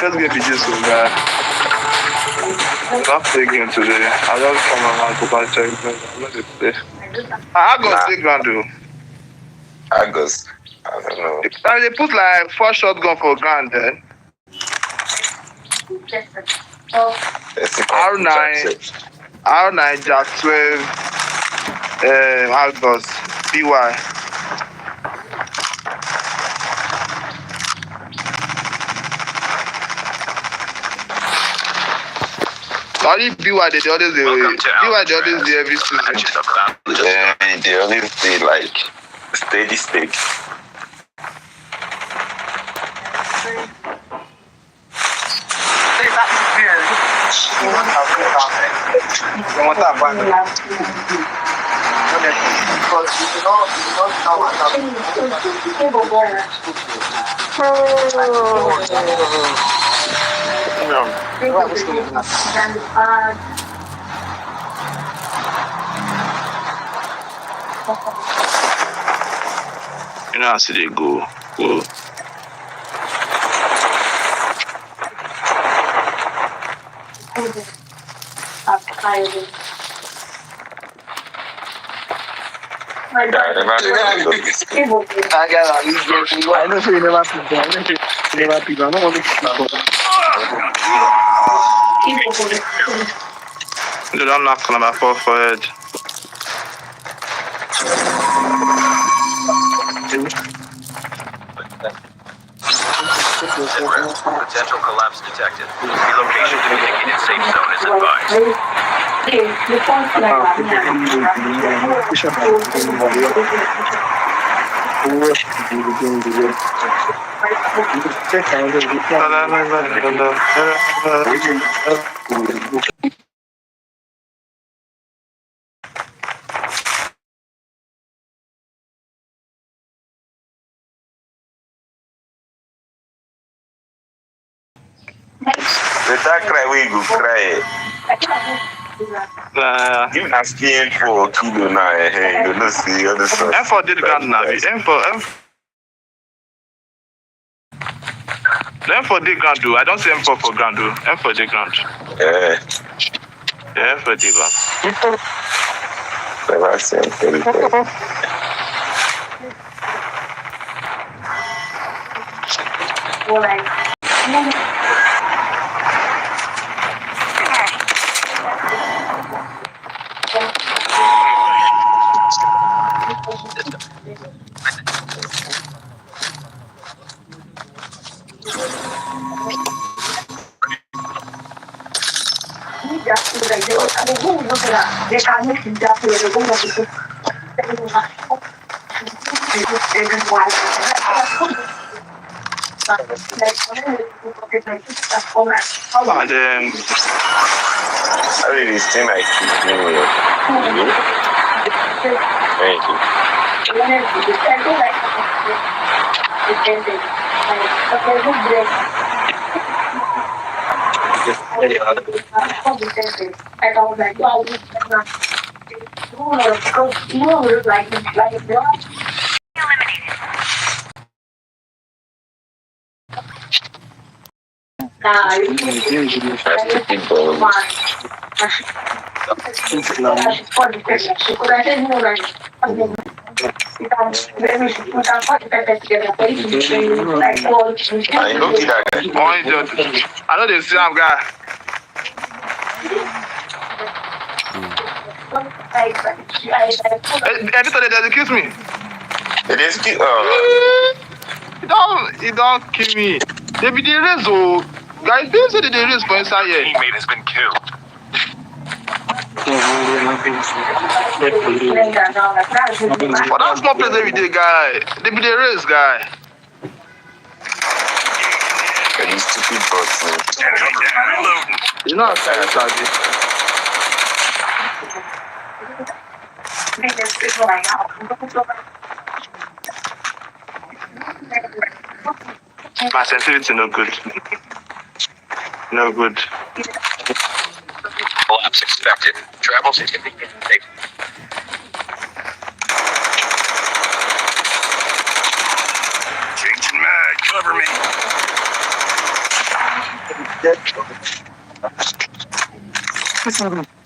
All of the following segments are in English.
just get videos so guy. I'm not playing today. I just come around to buy check. I'm not play. I go take ground though. August. I don't know. They put like 4 shotgun for ground then. R9, Jack 12, August, BY. Only BY they always do. BY they always do every season. Yeah, they always do like steady state. You know how they go. I know you never see them. Never see them. I don't want to see They don't knock on my forehead. Potential collapse detected. Relocation to indicated safe zone is advised. Better cry when you go cry. You asking for kilo now, hey, you don't see other stuff. M4 did ground now. M4 did ground do. I don't say M4 for ground do. M4 did ground. Yeah, M4 did ground. never seen anything. And I really seem like thank you. I know they see I'm guy. Editor, they excuse me. It is cute. He don't kill me. They be the race, oh. Guys, they say they race for inside here. Teammate has been killed. But that's not place every day, guy. They be the race, guy. These stupid bots. You know how to study. My sensitivity no good. No good. Collapse expected. Travel certificate. Changing mag. Cover me.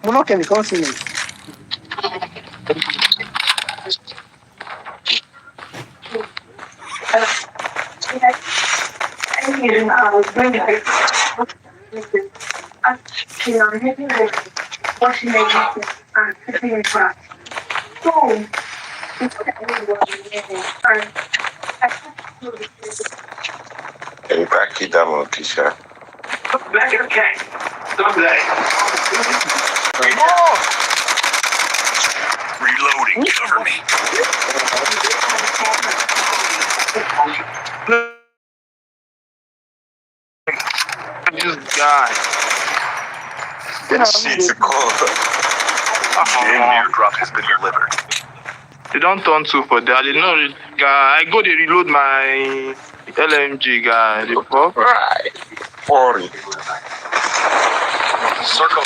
Mo não quero me conseguir. Hey, back it down, Tisha. Reloading. Cover me. This guy. Shit, cool. Airdrop has been delivered. They don't turn two for that. You know, guy. I go to reload my LMG guy. The fuck? Right. 40. Circle.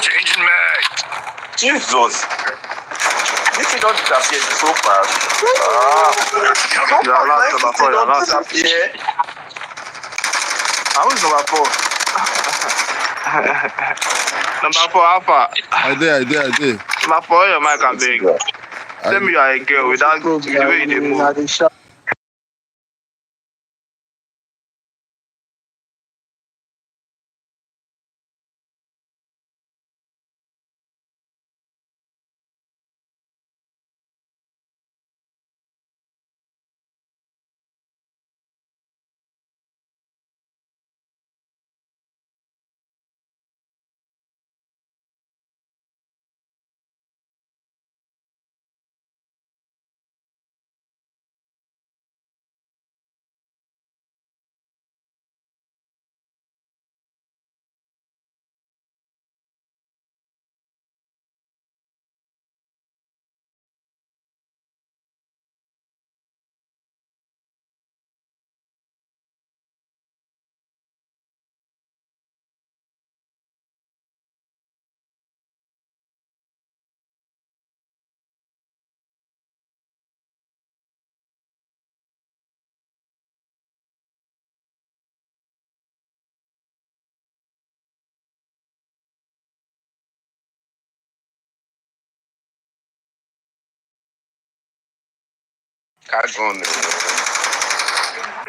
Changing mag. Jesus. This thing don't disappear so fast. Yeah, last number 4. Yeah, last. Disappear. How is number 4? Number 4, Alpha. I did. Number 4, your mic and big. Tell me you are a girl without the way they move.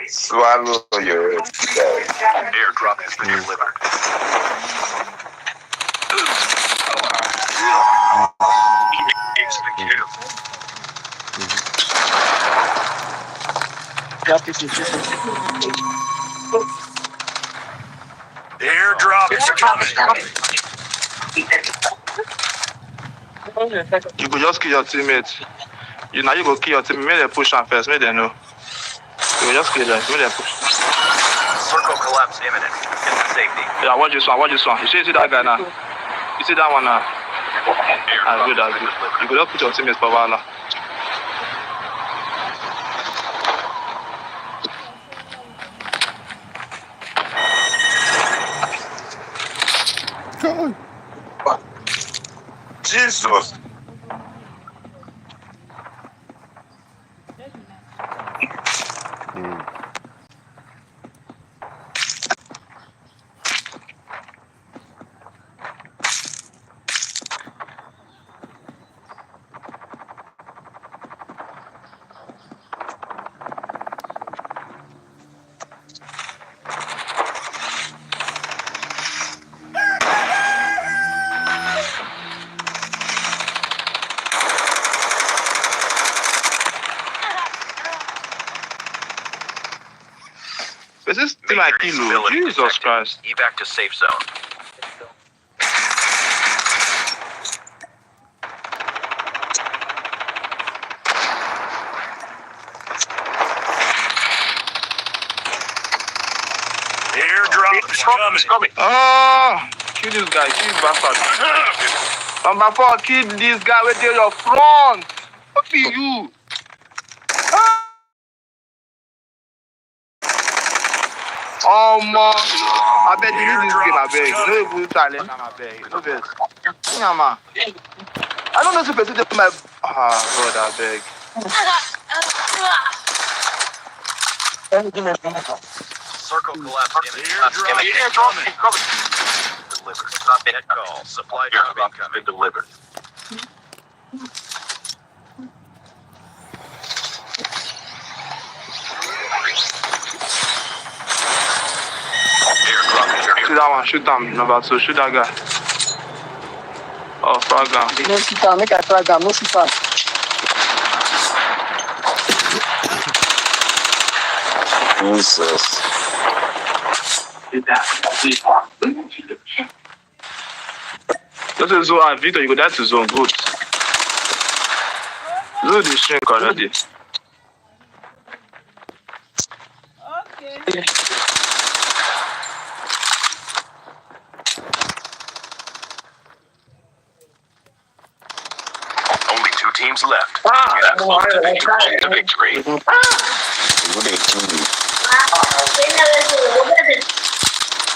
Swallow your Airdrop has been delivered. Airdrop is coming. You could just kill your teammates. You go kill your teammate. Make them push on first. Make them know. You go just kill them. Make them push. Circle collapse imminent. Get to safety. Yeah, watch this one. You see that guy now? You see that one now? That's good. You could just put your teammates for a while. Jesus. Is this thing like kilo? Jesus Christ. Evac to safe zone. Airdrop is coming. Oh, kill this guy. Kill this bastard. Number 4, kill this guy with your front. What be you? Oh man, I bet you need this game, I beg. No even talent, I beg. No vex. Yeah, man. I don't know if you take my... God, I beg. Circle collapse image. Airdrop delivered. Stop net call. Supply drop incoming. Delivered. Shoot that one, shoot them. Number 2, shoot that guy. Oh, frog gun. No shoot am, make I try am, no shoot am. Jesus. This is zone, Victor, you go there to zone, good. Zone is shrink already. Okay. Only 2 teams left. Get close to victory. What they do?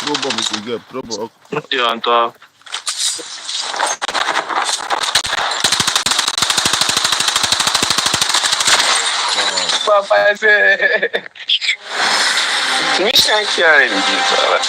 Pro is good. Pro. Yeah, on top. Papa, I say. Me can't carry this, brother.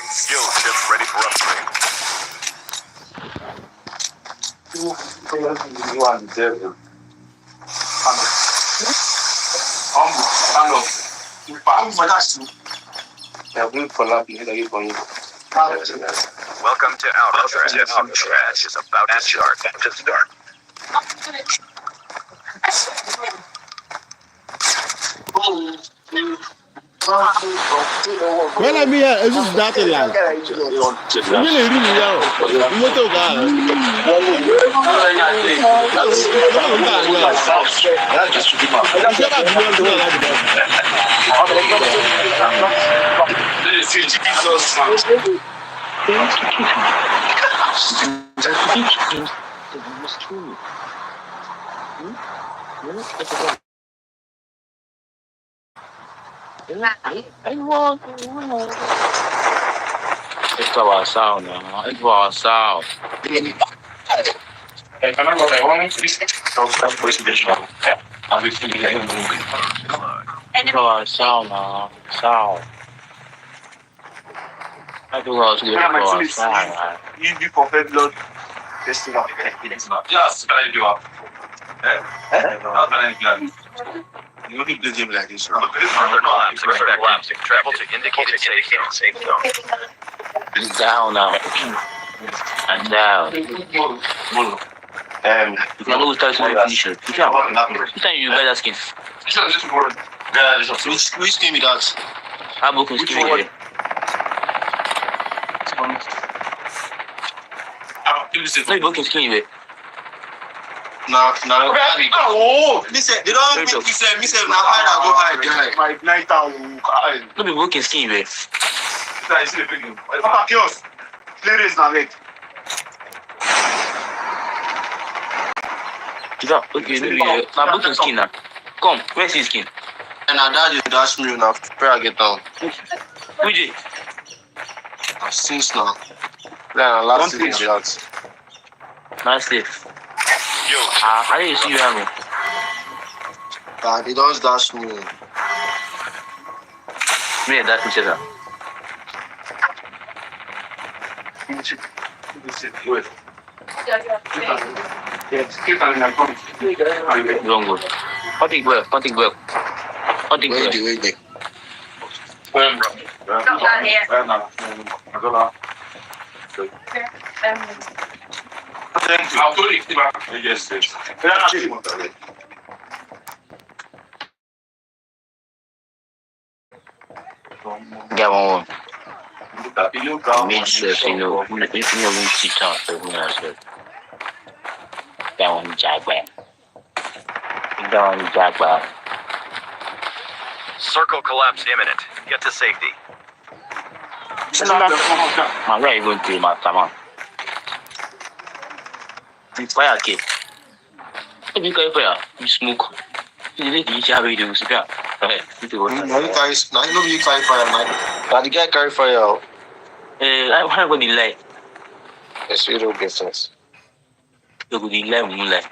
Skill chips ready for upgrade. Welcome to Alcatraz. Alcatraz is about to start. When I be here, it's just that land. Really, yeah. Motor car. It's our sound now. It's our sound. It's our sound now. Sound. I do also get our sound. You perfect blood. Yes, I do. You need to gym like this. Further collapsing. Travel to indicated safe zone. It's down now. And down. You can always touch my t-shirt. You can use better skin. Which skin we got? How about you skin here? No, you can skin here. No. Oh, listen, they don't make me say, now hide and go hide. My night out. No, people can skin here. Papa, chaos. Play race now, wait. Okay, now book skin now. Come, where's his skin? And I dash me now. Where I get down. Uji, Since now. Yeah, last season that. Nice day. Yo, I didn't see you having. They don't dash me. Me and that each other. Long good. Hunting well. Hunting well. Hunting well. Wait. Get one. Mid-surf, you know, we see chance to win ourselves. That one Jaguar. That one Jaguar. circle collapse imminent. Get to safety. Man, where are you going to, man? Come on. It's fire, kid. If you go fire, you smoke. You need to have video. Okay, you do what? You carry fire, man. But the guy carry fire. I want to go the light. It's real business. You go the light, moonlight.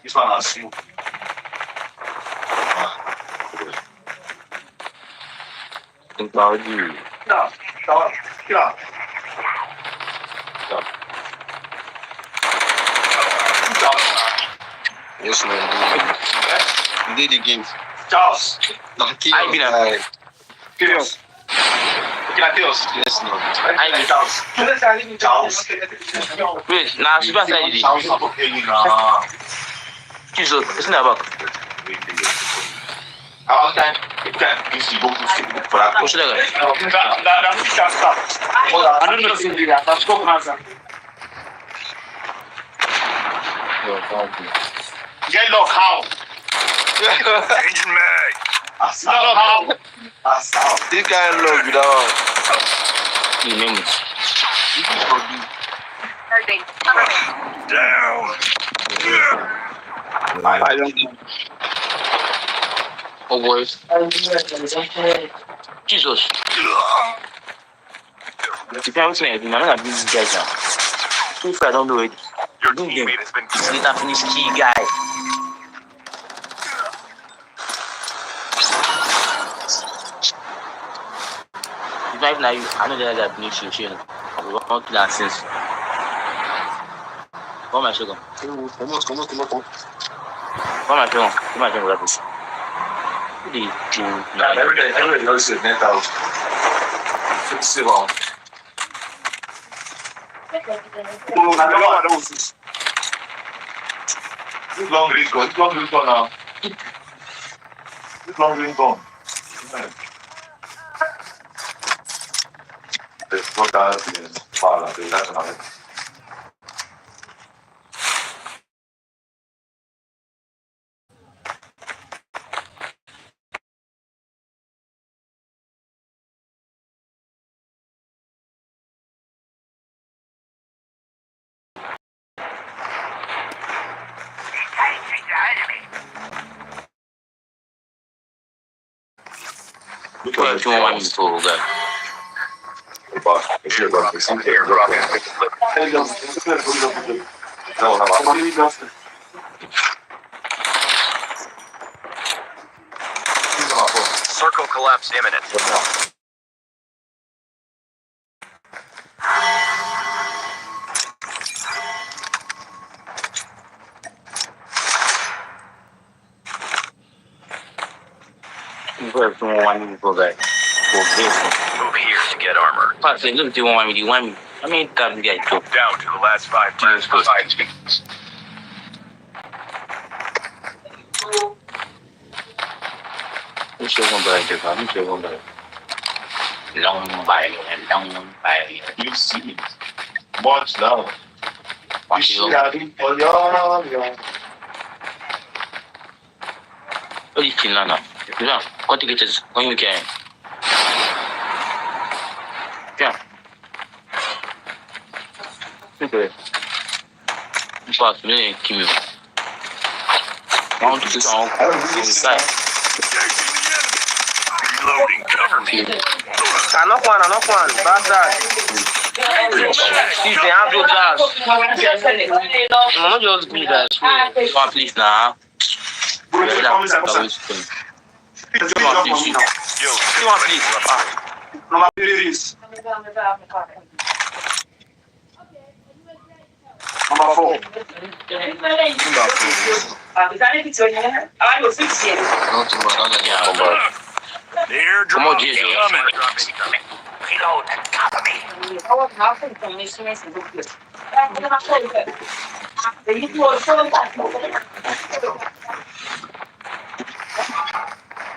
This one has you. Think about you. Yes, man. You did the game. Charles. I been a Chaos. Chaos. Yes, no. Charles. wait, now super side. Jesus, it's not about. Our time. It can easily go to sleep for that. What's that? I don't know if you have to spoken answer. Get lock how? Engine mag. Lock how? This guy love you that You name it. Down. I don't know. Oh boys. Jesus. The parents may have been another busy guy now. If I don't do it, Your teammate has been it's later finish key guy. If now you, I know that finish you, I will not kill and since. Come on, sugar. Come on. Come on, sugar. Come on, sugar. everybody knows it mental. Still on. This long green gone now. This long green gone. Let's go down to the far. That's another. Well, if you want me to go, guy. Circle collapse imminent. Well, if you want me to go, guy. Move here to get armor. Look, if you want me, do you want me? I mean, that guy too. Down to the last 5 teams. I'm sure one by the I'm sure one by long by. You see it. Watch now. Watch it over. What is it now? You know, what to get is when you can. Yeah. Okay. Pass me, give me. I want to sit on the side. Reloading, cover me. Not one. Bastard. He's the Alcatraz. Not just good as well. One please now. Bro, Come on, please. Number 3 is number 4. The airdrop coming. Reload. Cover me.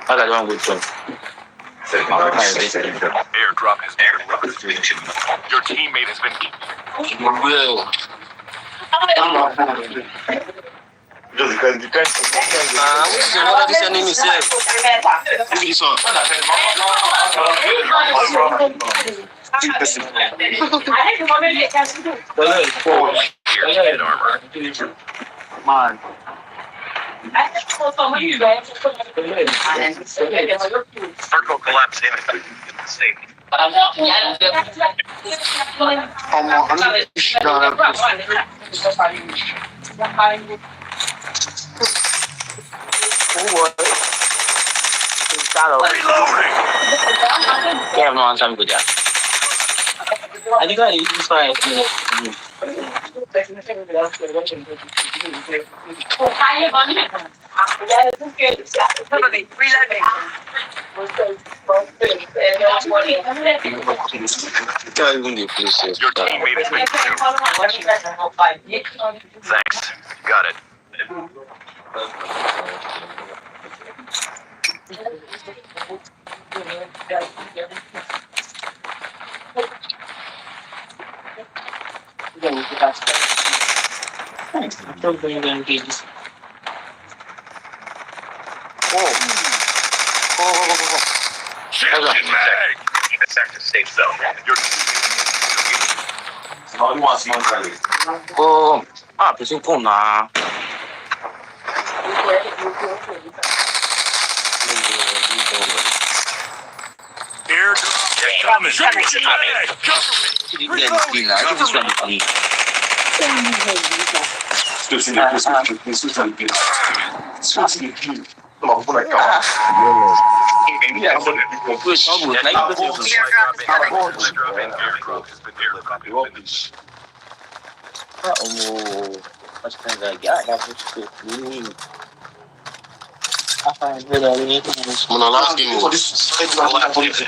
I got one good one. Airdrop has been delivered. Your teammate has been. Just because you can't. What is your name itself? This one. Here's armor. Man. Circle collapse image. Safe. Reloading. Yeah, no answer good. I think I use this one. Your teammate has been killed. Thanks. Got it. Shield mag. Keep the sector safe zone. Your Oh, pressing phone now. airdrop coming.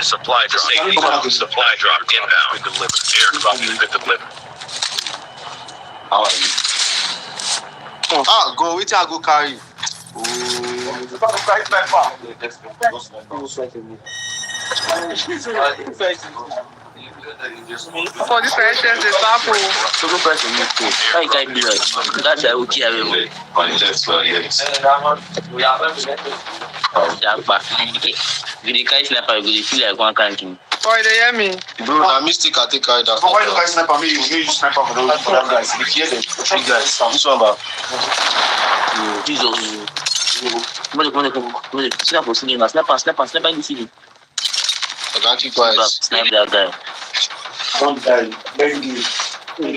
Supply drop. Supply drop inbound. Delivered. Airdrop has been delivered. How are you? Go which I go carry. For this person, the sample. That's a okay. The guy sniper will feel like one canteen. Oh, they hear me. Bro, I mystic I take carry that. But why you guys sniper me? You sniper for those guys. If you hear them, big guys. This one back. Jesus. Sniper in the city. I got you guys. Snipe that guy. Don't die. Very good.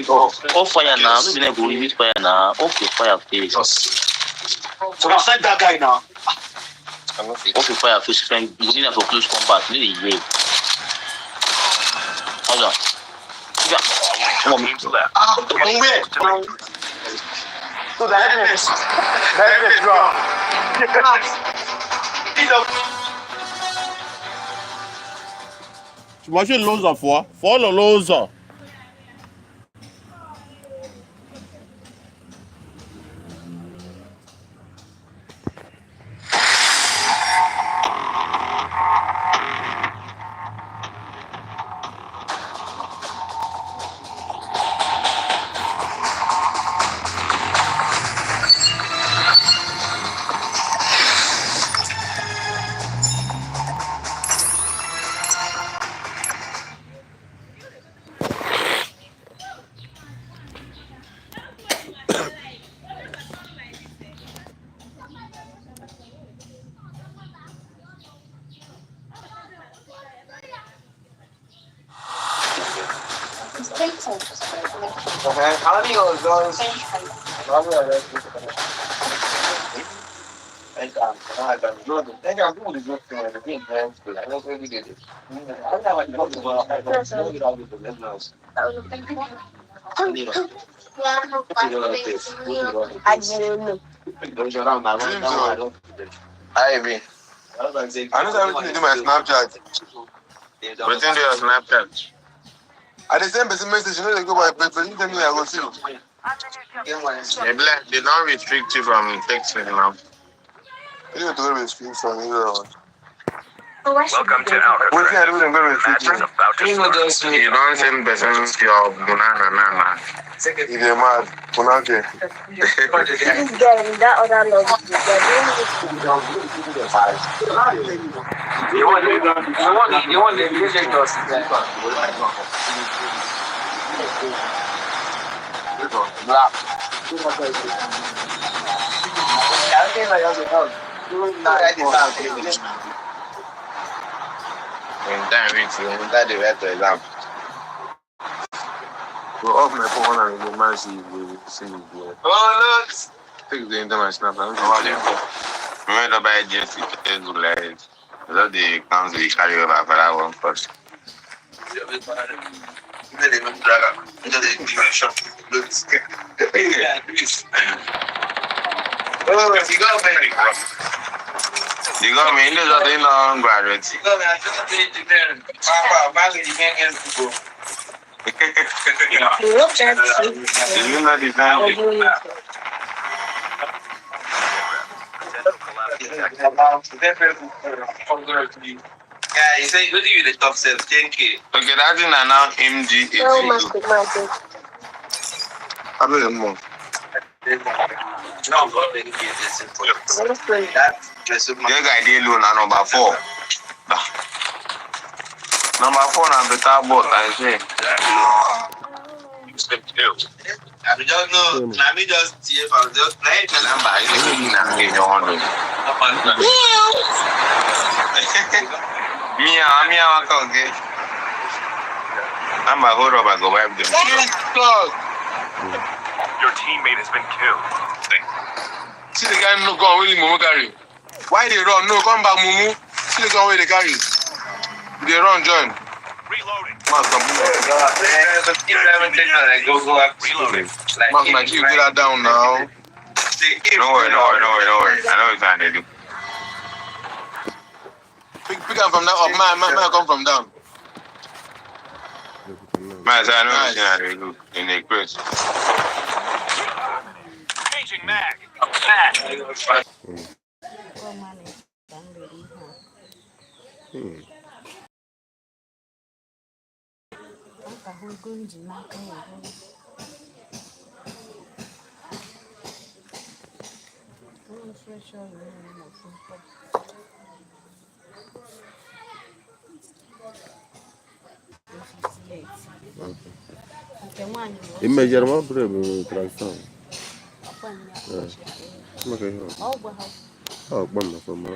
Off fire now. Maybe I go use fire now. Off your fire face. So I snipe that guy now. Off your fire face. You need for close combat. Really, yeah. Hold on. Teams left. From where? So the headness. The headness drop. Tu manges une lose à fois. Faut le lose. Ivy. I know everything you do my Snapchat. Pretend you are Snapchat. I the same person message, you know they go by paper, you tell me I go see you. They don't restrict you from texting now. You don't restrict from you. Welcome to Alcatraz. The match is about to start. You don't send persons your banana nana. You're mad. Punake. This girl in that other lobby, You want the music does. Black. In time, that the right to exam. Go off my phone and go man see you see me there. Oh look! Take the international snap. Remember by just to like that the comes we carry over for that one first. You got me in the long graduate. You know the time. Yeah, you say go to the top sales 10K. Okay, that's in now MG. I don't know. No, go big this that Your guy did loan number 4. Number 4 na better boat, I say. you slip too. I just know. Let me just see if I'm just playing the number. Me, okay. I'm a hold up, I go wipe them. Your teammate has been killed. See the guy no go really Mumu carry. Why they run? No, come back, Mumu. See the guy where they carry. They run, join. Reloading. Reloading. Mark my key, get that down now. Don't worry. I know what you're trying to do. Pick up from that up. Man, come from down. Man, so I know what you're trying to do in the crest. Changing mag. Imagine uma breve tradução. Como é que é? Oh, bom, não foi mal.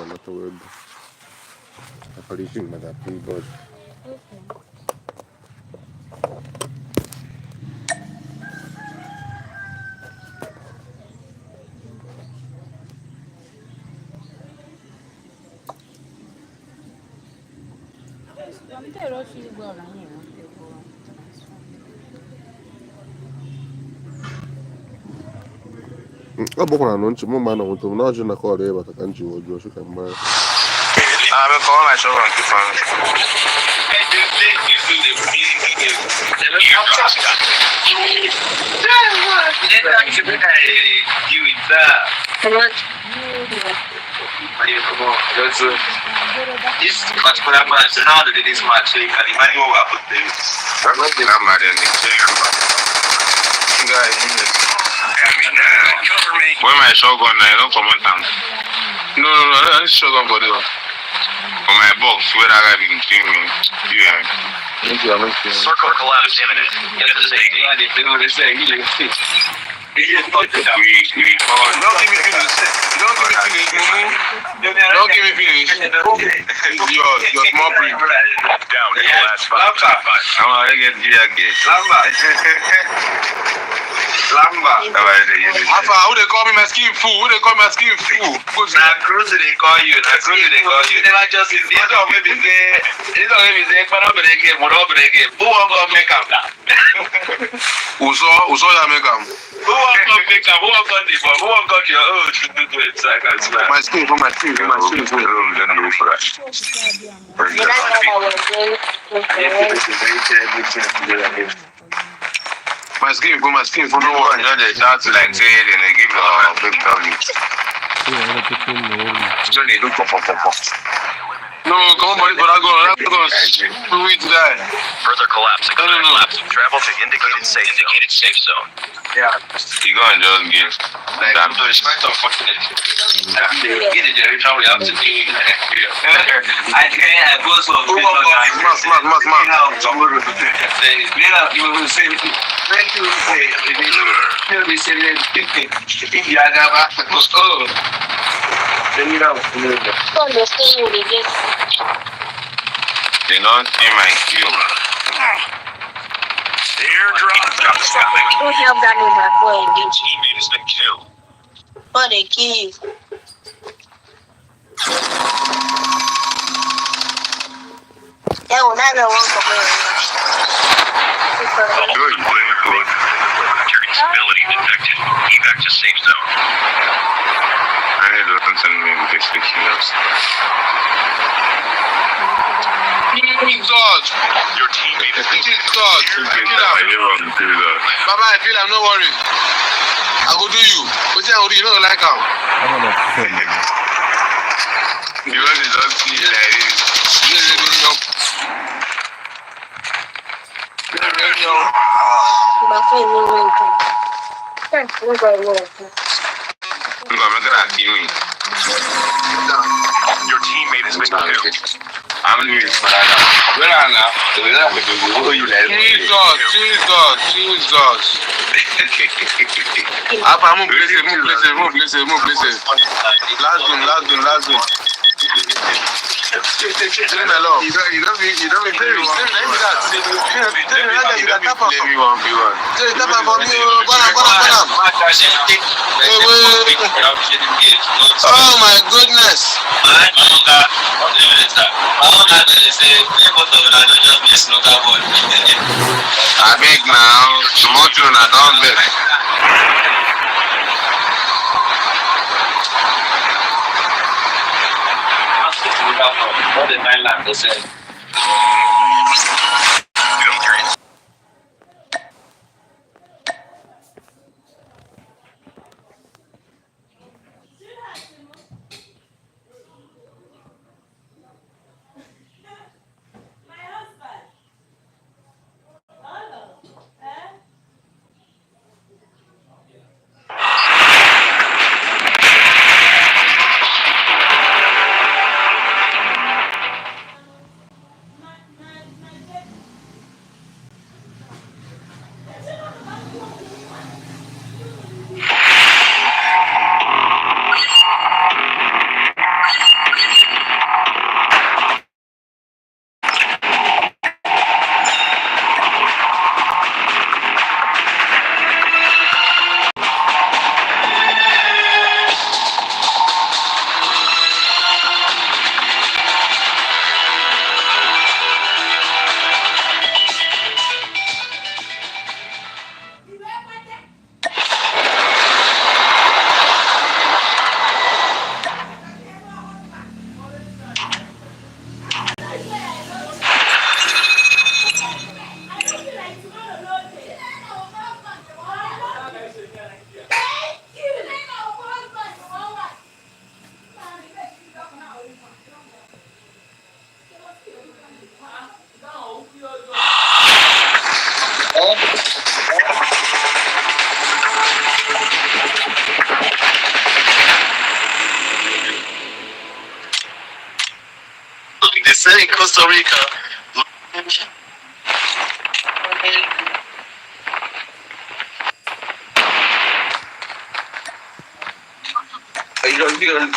Not the word. I thought you shooting at that pre-bud. I'm Ọ bụkwara na nchi mụ ma na nwụtụ na ọjụ na kọọrọ ịbata ka nchi wee jụọ ka mma. I'm calling my show on the phone. This particular match, how did this match take? And imagine what we put there. I'm not mad at where my shotgun? I don't come on time. No, that's shotgun for this one. For my box, where I got in streaming. Yeah. Circle collapse imminent. Into the safety. They say, don't give me finish. Don't give me finish. Your small break. Down to the last 5. I'm gonna get Lamba. Alpha, who they call me my skin fool? Who they call my skin fool? Nah, Cruz they call you. Nah, Cruz they call you. They not just this don't maybe say. This don't maybe say. But over again, but over again. Who want to make up? Uso ya make up. Who want to make up? Who want to do it? Who want to your own to do it? My skin for my skin. My skin for my skin for no one. You know they start to like say it and they give a big W. So they do pop. No, come on, buddy, but I'm going to die. Further collapse. Collapse. Travel to indicated safe zone. Yeah. You go and just give. Like, I'm doing stuff for it. I can't go so they don't see my kill. The airdrop is coming. Who helped that in my phone? Your teammate has been killed. For the keys. Yeah, well, now I want to Stability detected. Evac to safe zone. I need to listen to me with this else. Jesus! Your teammate has been Jesus! Baba, I feel I'm not worried. I go do you. But you don't like him. You want to just see like my phone will work. We're going to work. Your teammate has been killed. I'm leaving for that now. Where are now? Jesus. I'm Last one. Leave me alone. You don't be very oh my goodness. I beg now. Small children are down there. More than 9 lakhs, They say in Costa Rica.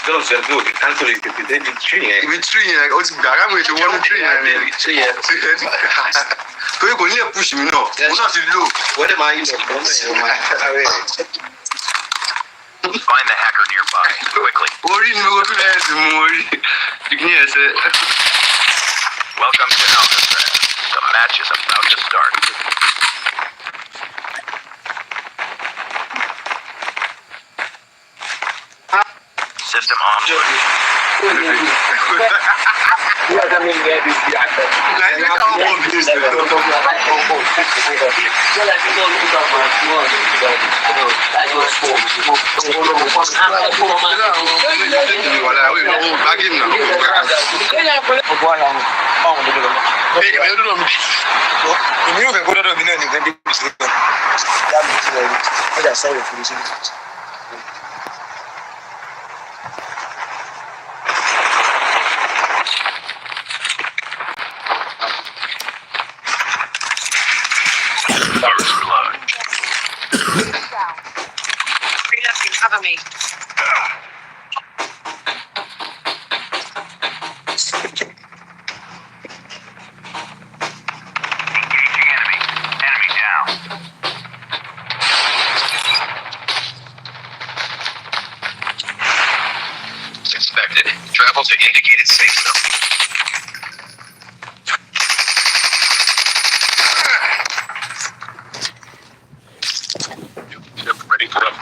Não, já viu? Caso de que tem vitrinha. Vitrinha, o gaga me to one vitrinha. Vitrinha. So you go near push me no. We not to low. What am I? Find the hacker nearby, quickly. Ori no go to the mori. You can hear say. Welcome to Alcatraz. The match is about to start. System on. First blood. Cover me. Engaging enemy. Enemy down. Expected. Travel to indicated safe zone. Ready for up.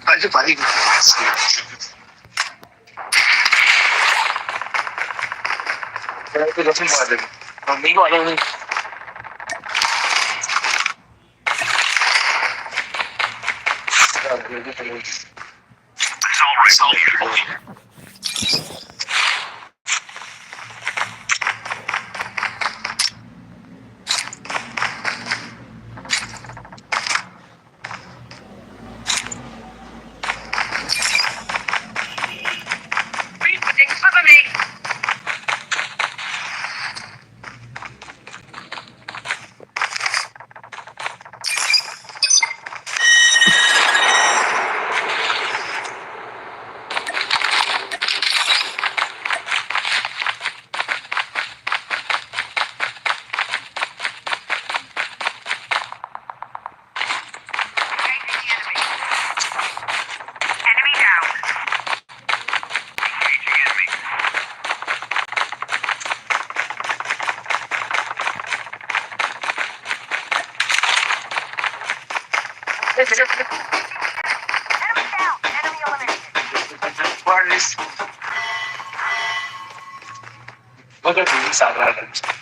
Faz o barriga. Eu já fui embora. Nem olha, Assault rifle here. Cover me.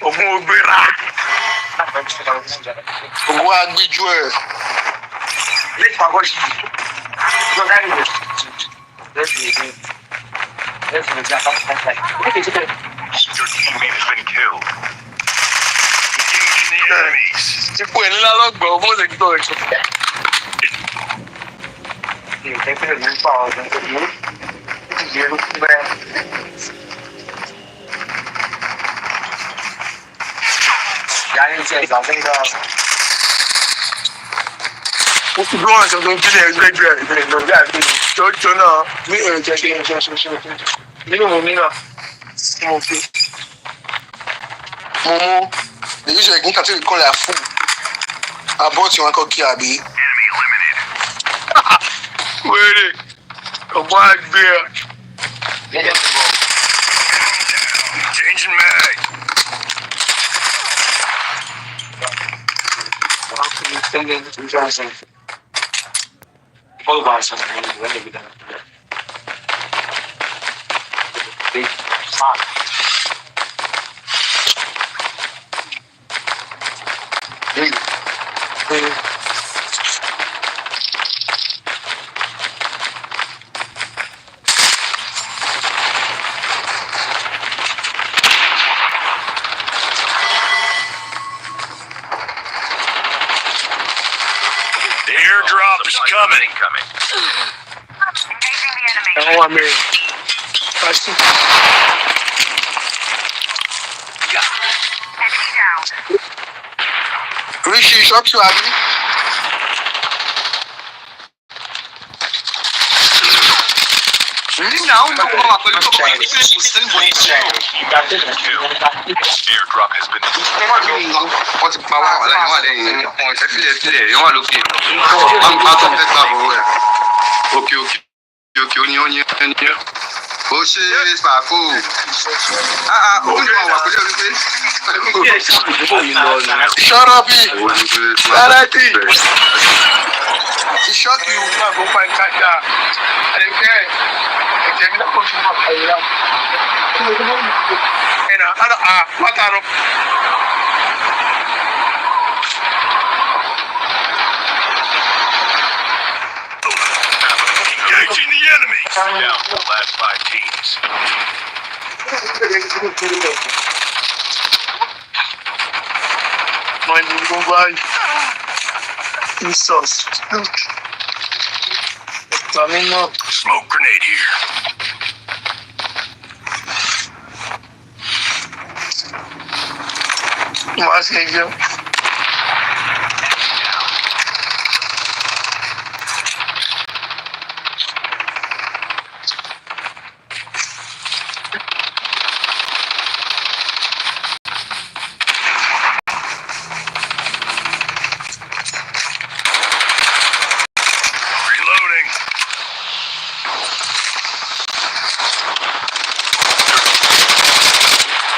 Ogun ogbera. Ogun agbiju ẹ. Your teammate has been killed. Engaging the enemies. Tipo ẹ̀ ńlá lọ́gbọ̀n bó ṣe gbọ́ ẹ̀. What's the going on? So don't get it. Don't know. Me, Momo, they usually can catch it call a fool. I bought you one cookie, Abby. Enemy eliminated. Wait, a white bear. Changing mag. The airdrop is coming. I want me. I see. Rishi, shot you, Abby. Airdrop has been Oh shit, it's my food. Shut up, E. He shot you. Go find Kaka. I didn't care. I can't get a push him up. What are you? engaging the enemy. Down to the last 5 teams. My little boy. He's so stupid. Coming up. Smoke grenade here. What's it, yo? Reloading.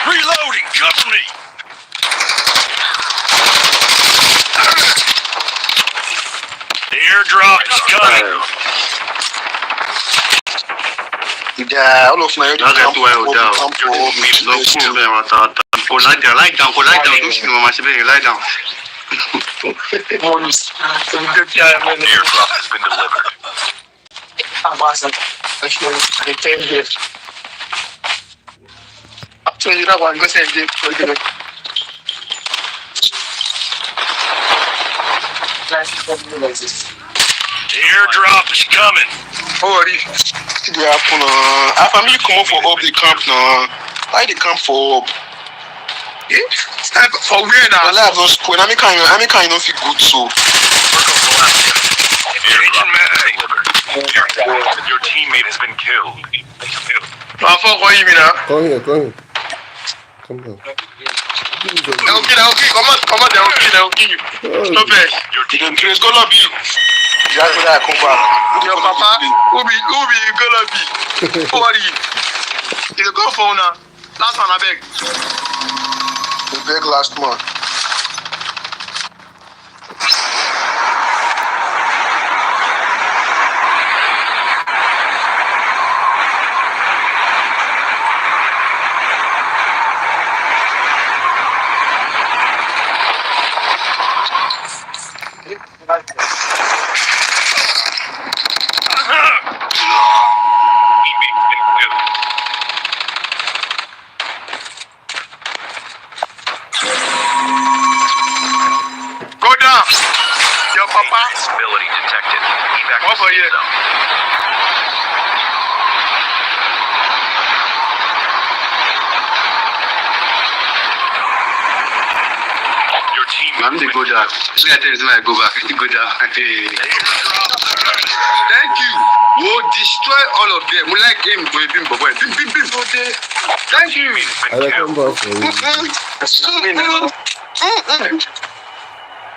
Reloading. Cover me. The airdrop is coming. Yeah, all of my That's why I was down. Lie down, don't shoot me, my baby, lie down. The airdrop has been delivered. Actually, that one, go send it. The airdrop is coming. How are you? They happen. I family come up for up the camp now. Why the camp for up? For where now? Well, I don't spoil. I can't not feel good so. Changing mag. Your teammate has been killed. I fuck what you mean now? Come here. Come on. Okay, come on, okay. Stop it. Your You team don't trace go lobby. You have to come back. Your papa, who be go lobby. Who are you? You go phone now. Last one, I beg. The beg last one. Go down. Your papa. Instability detected. Over here. I'm the go down. This guy tells me I go back. I go down. Thank you. We'll destroy all of them. We like him. Thank you. I reckon go for you.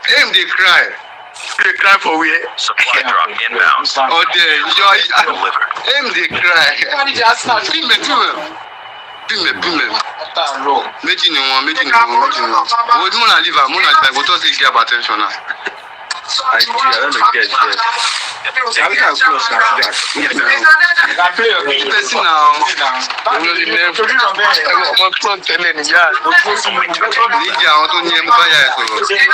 Him they cry. They cry for where? Supply drop inbound. Oh, there. Delivered. Him they cry. Méjì ni wọn. Ojú mọ́nà liver kò tó sí igi hypertension náà. I don't get it. I'm kind of close now to that. Person now. I'm not in there. I'm front telling you. Yeah. Níjà àwọn tó ní ẹmu báyà ẹ̀ sọ̀rọ̀.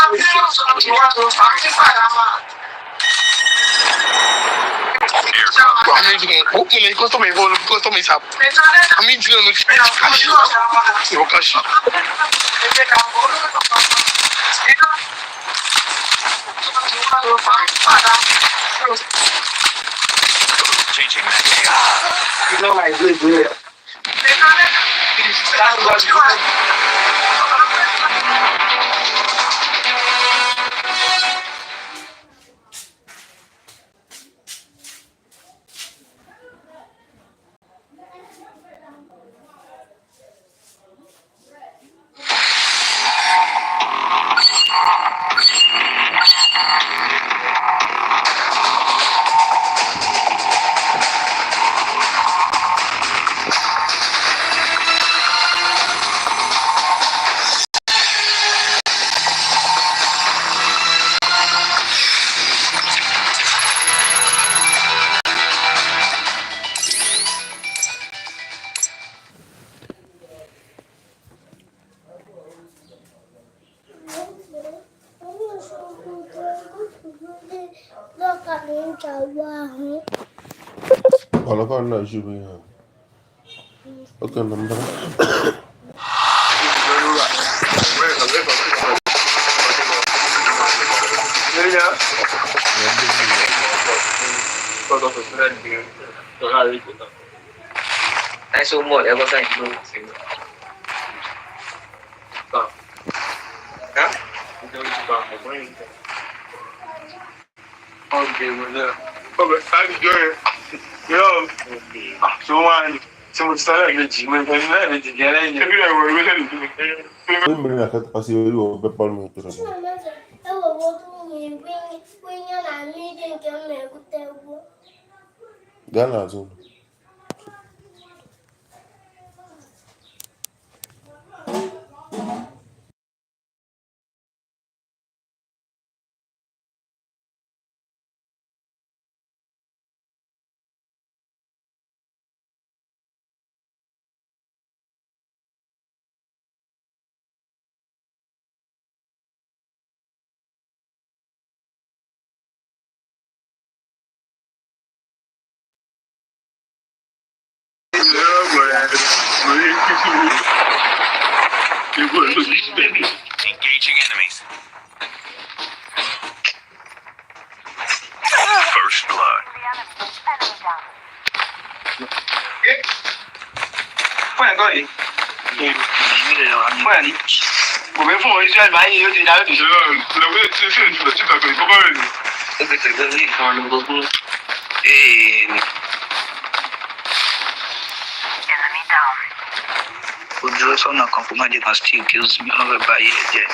Changing that. Ọlọ́kọ̀ náà ṣe mí hàn. Okay, number. Số 1 em có dành luôn. Hả? Ghana too. Engaging enemies. First blood. Fún ẹ̀kọ́ yìí. Fún ẹ̀ ní. Kò fẹ́ fún oríṣi ẹ̀dùn ayé yóò ti dáná tó. Lọ́wọ́ tí ó sì ń jùlọ sí kàkiri kọ́kọ́ rẹ̀ ni. Ó fi tẹ̀lé ní ìkan ló gbogbo. Kò dúró sọ́nà kan kó má jẹ́ kan still kills me ọlọ́run bá yé ẹ jẹ́.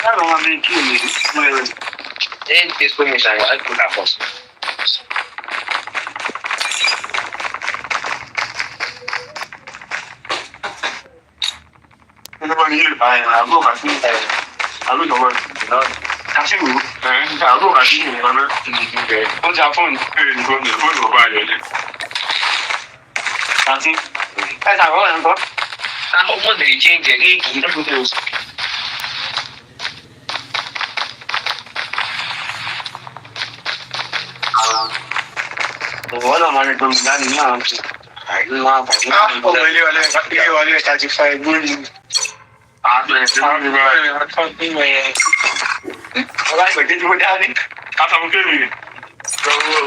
Láàrín wọn bí kí ni mo lè rẹ̀. Ẹ̀yìn tí ó mi ṣàyẹ̀ á kúrò àpọ̀ sí. Ìjọba ní ilé àgọ́ kàtí àlọ́ ìjọba kàtí ìwò àgọ́ kàtí ìwò náà. Ó jà fóònù nǹkan ní fóònù ọba àyọ̀lẹ̀. Kàtí ẹ̀ ṣàkóso ẹ̀ ń bọ́. Àwọn ọmọdé change ẹ̀ kéèkì lọ́dún. Wọ́n náà máa ń gbọ́n mi láti ní àwọn ọ̀sẹ̀. Ọmọ ilé wọlé ẹ̀ka ti fa ẹgbẹ́ mi. Àbẹ̀rẹ̀ sí máa ń bá ẹ̀ àtọ́jú ẹ̀. Ọlá ìgbẹ̀jẹ̀ tí mo dá ní. Àtàwọn kéwì. Lọ́wọ́.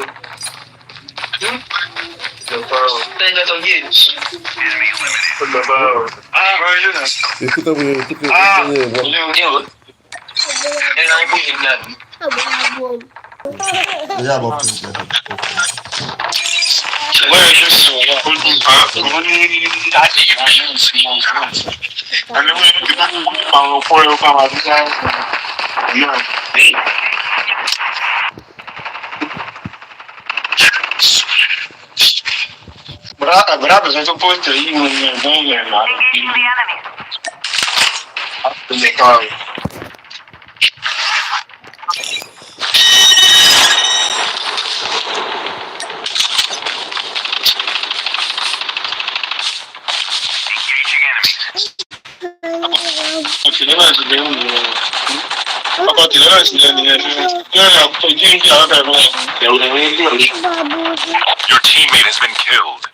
Écoute, écoute, Bravo, senza un po' io Your teammate has been killed.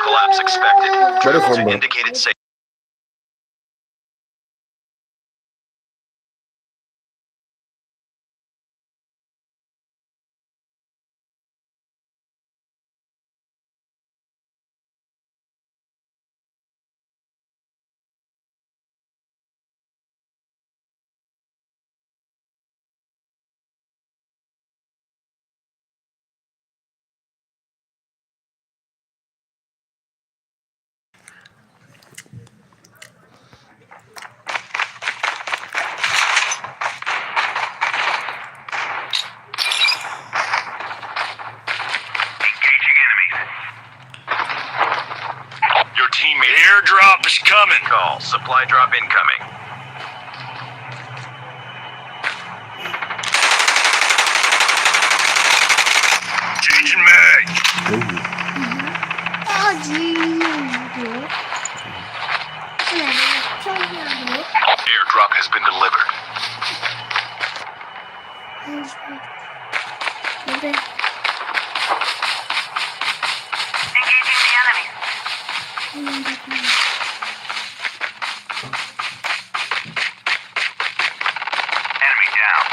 Collapse expected. Travel to indicated safe. Your teammate. Airdrop is coming. Call. Supply drop incoming. Changing mag. Airdrop has been delivered. Enemy down.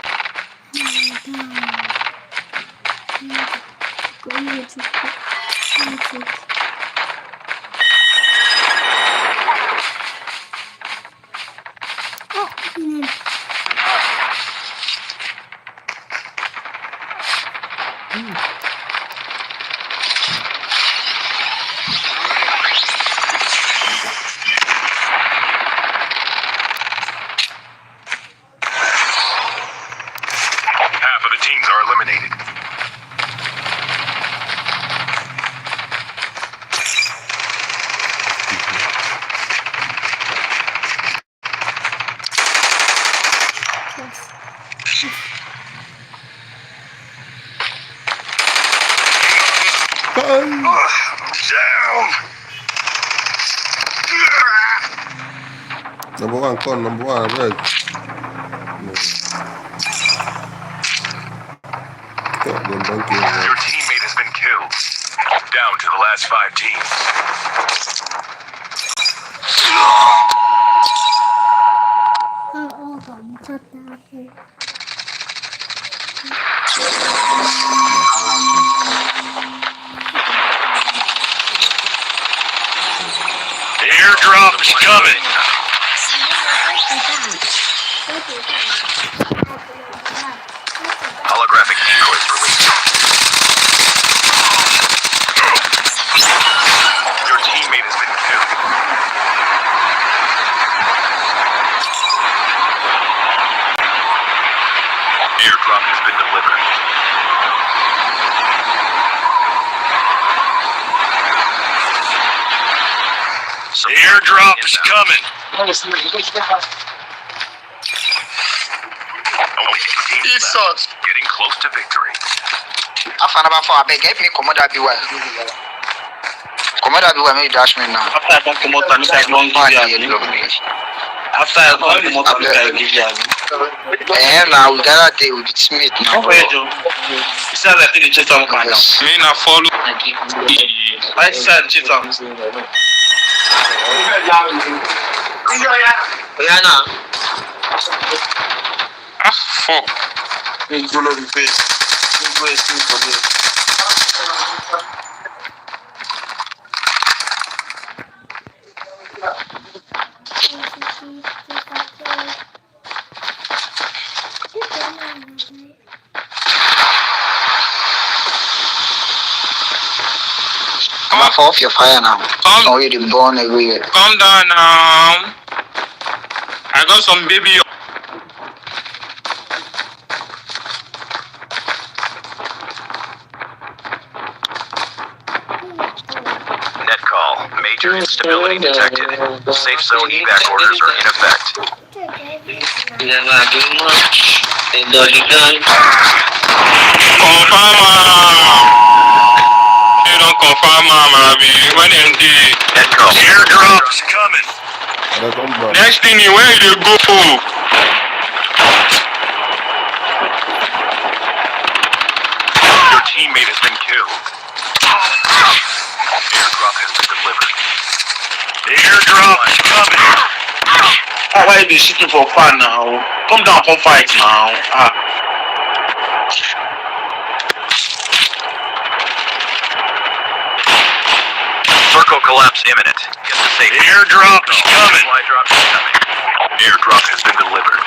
Half of the teams are eliminated. Number one, right? Your teammate has been killed. Down to the last 5 teams. Airdrop is coming. Holographic decoys released. Your teammate has been killed. Airdrop has been delivered. The airdrop is coming. Jesus. Getting close to victory. I found about for I beg me come that be well. Come that be well me dash me now. After I come out and say long give you. After I come out and say give you. Now we gotta deal with Smith now. Where you? You said that in the chat on now. Me na follow. I said chat on. Yeah, now. Ah, fuck. It's all over the face. It's wasting for me. Come off your fire now. Oh, you're born everywhere. Calm down now. I got some baby. Net call. Major instability detected. Safe zone evac orders are in effect. Yeah, not doing much. They doggy gun. Confirm. You don't confirm, mama. When in the Net call. Airdrop's coming. That's on bro. next thing you where you go. Your teammate has been killed. Airdrop has been delivered. Airdrop's coming. Ah, why are they shooting for fun now? Come down, come fight now. Ah. Circle collapse imminent. Get to safety. Airdrop's coming. Supply drop is coming. Airdrop has been delivered.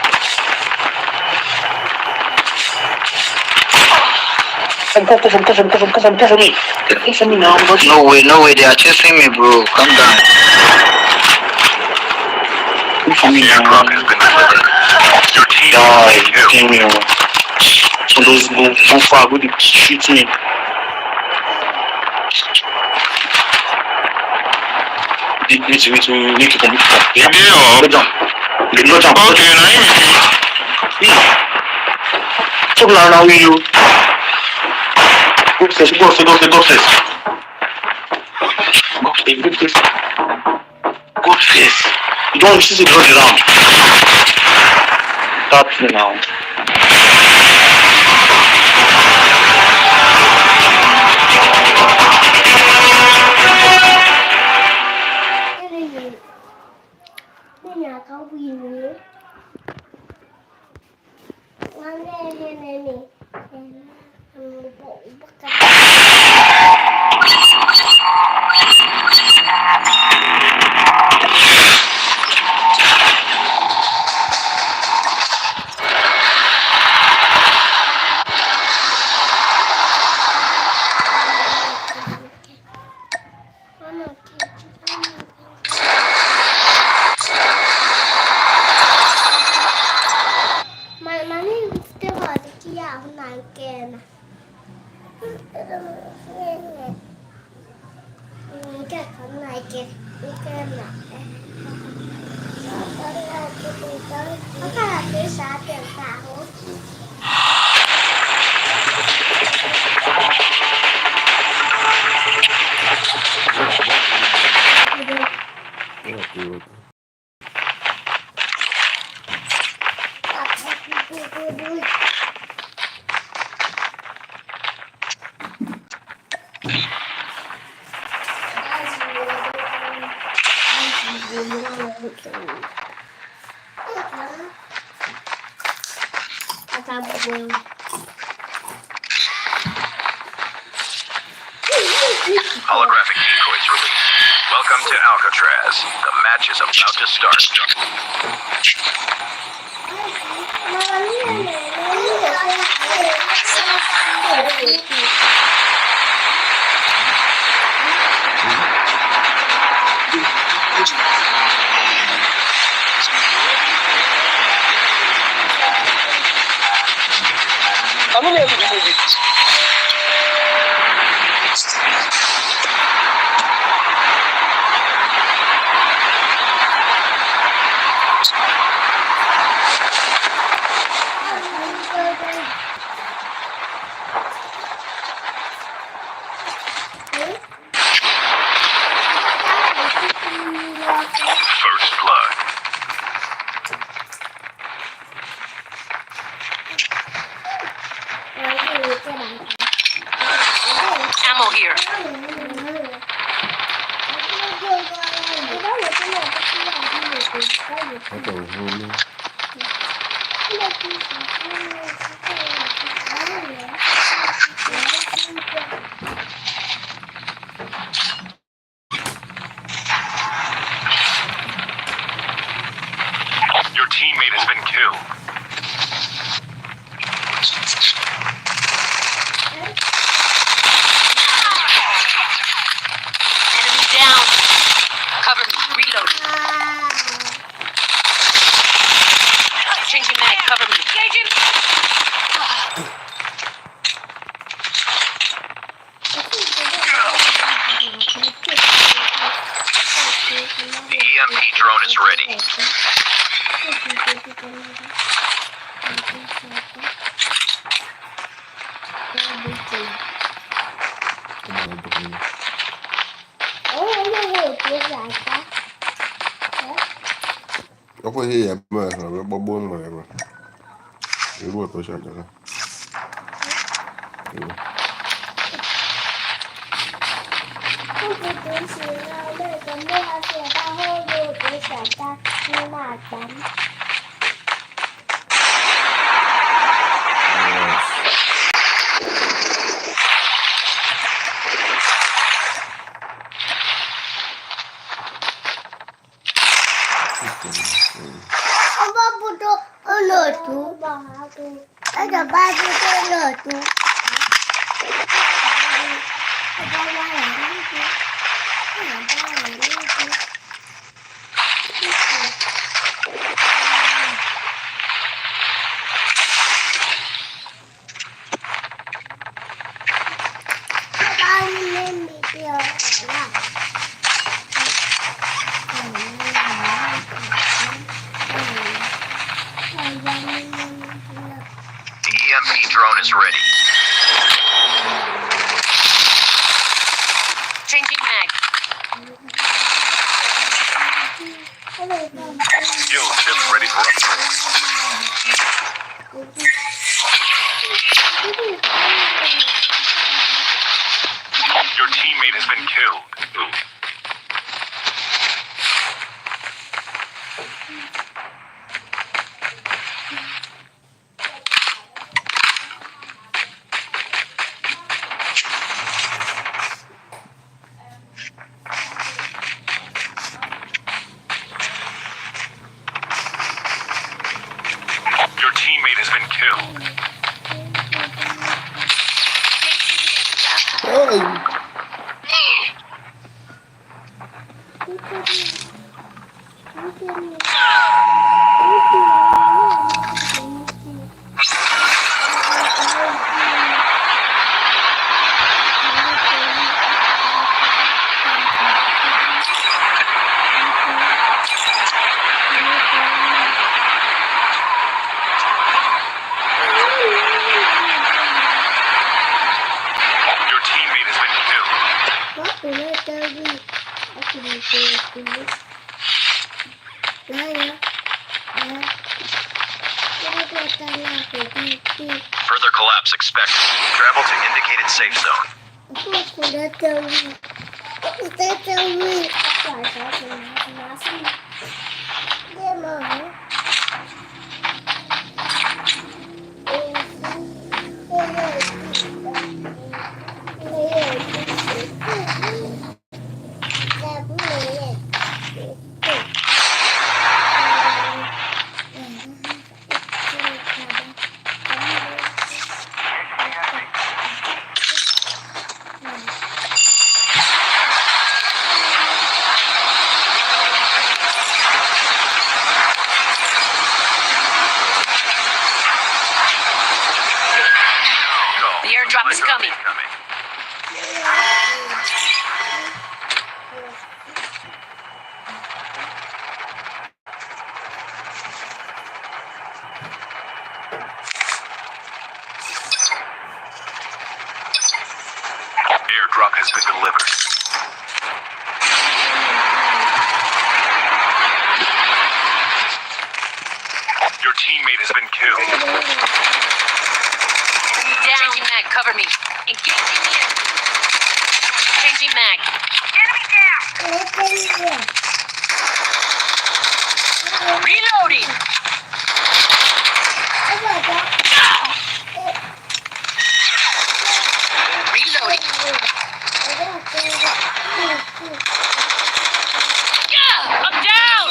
Cover me. Cover me now. No way, they are chasing me, bro. Calm down. Cover me now. Airdrop has been delivered. Your team has been killed. Damn you. So those go so far, go to shoot me. We need to come. You did Go jump. Go jump. Okay, now you. So now you. Go first. Okay, good first. Good first. You don't see the road around. Stop me now. Holographic decoys released. Welcome to Alcatraz. The match is about to start. First blood. Ammo here. Your teammate has been killed. Enemy down. Cover me. Reload. Changing mag. Cover me. Engaging. The EMP drone is ready. Apa sih ya, Mas? Babon lah ya, Mas. Itu atau siapa kan? The EMP drone is ready. Changing mag. Skill chips ready for upgrade. Your teammate has been killed. Your teammate has been killed. Your teammate has been killed. Further collapse expected. Travel to indicated safe zone. airdrop is coming. Airdrop has been delivered. Your teammate has been killed. Down. Changing mag, cover me. Engaging me. Changing mag. Enemy down. Reloading. Reloading. I'm down.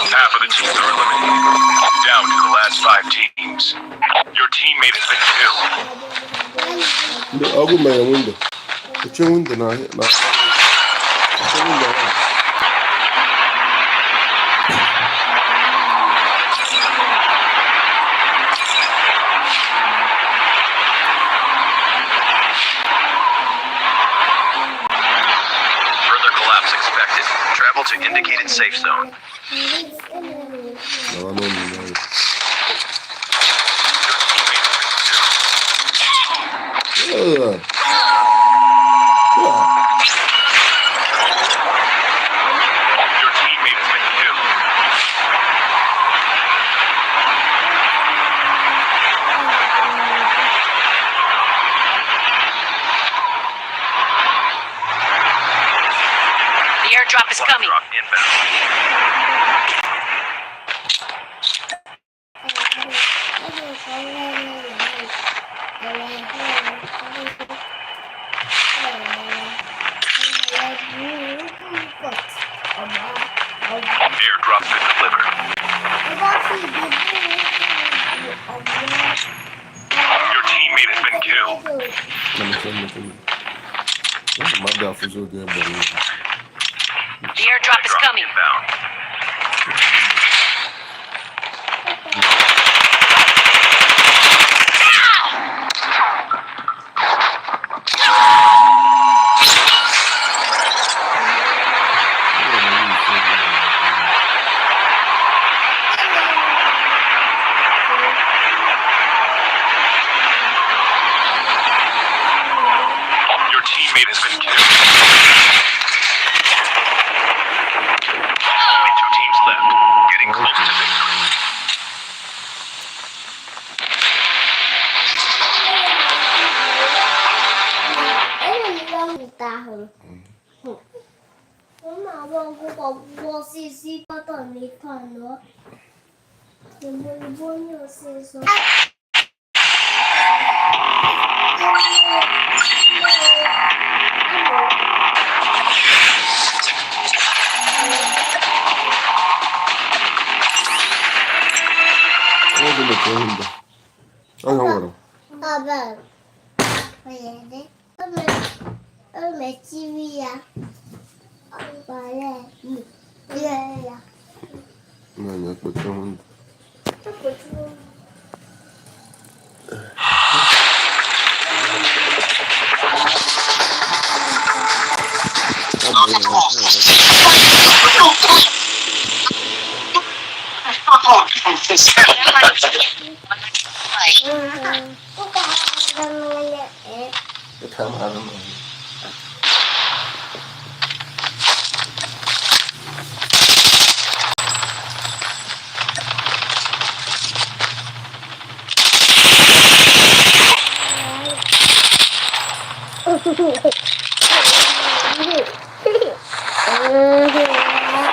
Half of the teams are eliminated. Down to the last 5 teams. Your teammate has been killed. The ugly man window. The chain window now. Further collapse expected. Travel to indicated safe zone. No, I know you. Yeah. Your teammate has been killed. The airdrop is coming. Drop inbound. Airdrop been delivered. Your teammate has been killed. My golf is so good, buddy. The airdrop is coming. Inbound. Your teammate has been killed. Only 2 teams left. Getting close to victory.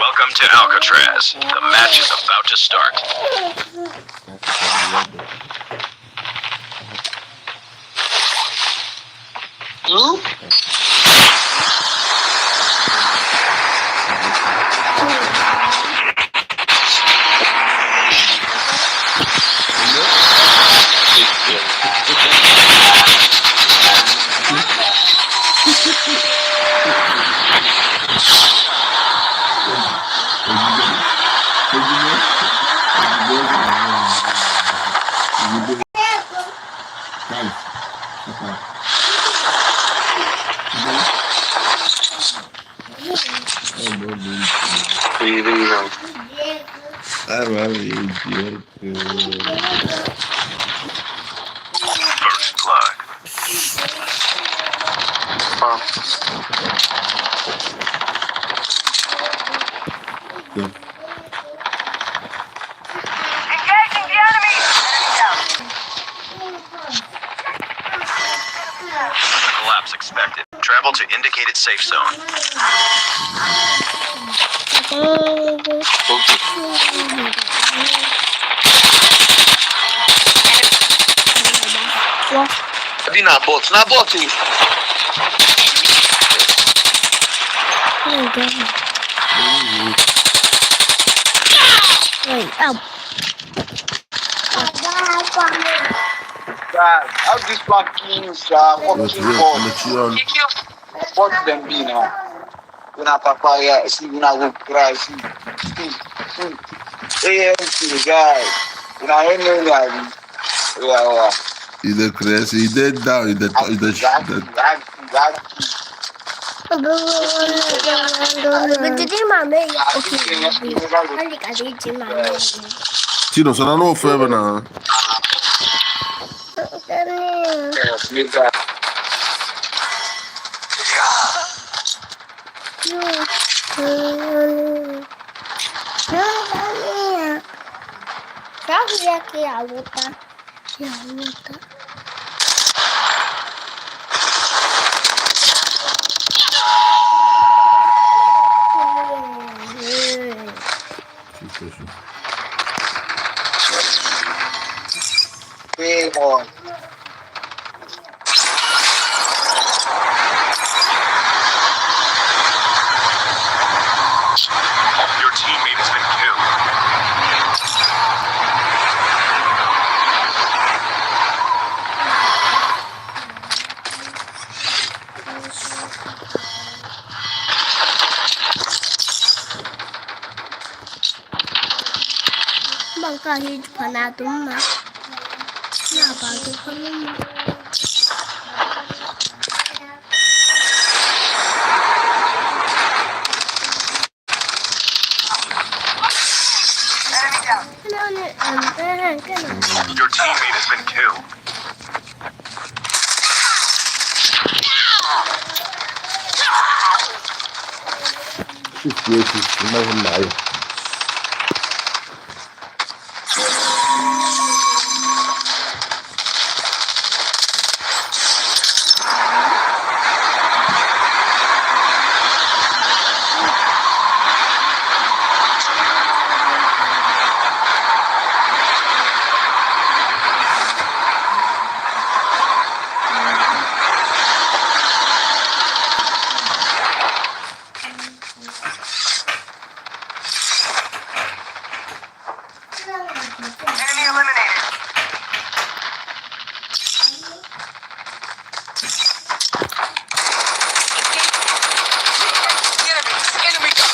Welcome to Alcatraz. The match is about to start. First blood. Engaging the enemy! Further collapse expected. Travel to indicated safe zone. Di na bot ni. God, how this fucking fucking bot. What them be now? Una papaya, see una go cry, see. AMC guy. Una hear me like yeah. He's a crazy. He did down. He did. Tino, so I know forever now. Hey boy. Your teammate has been killed. Bangka hiç panadım mı? Ne yapardık hanım? Your teammate has been killed. Enemy eliminated.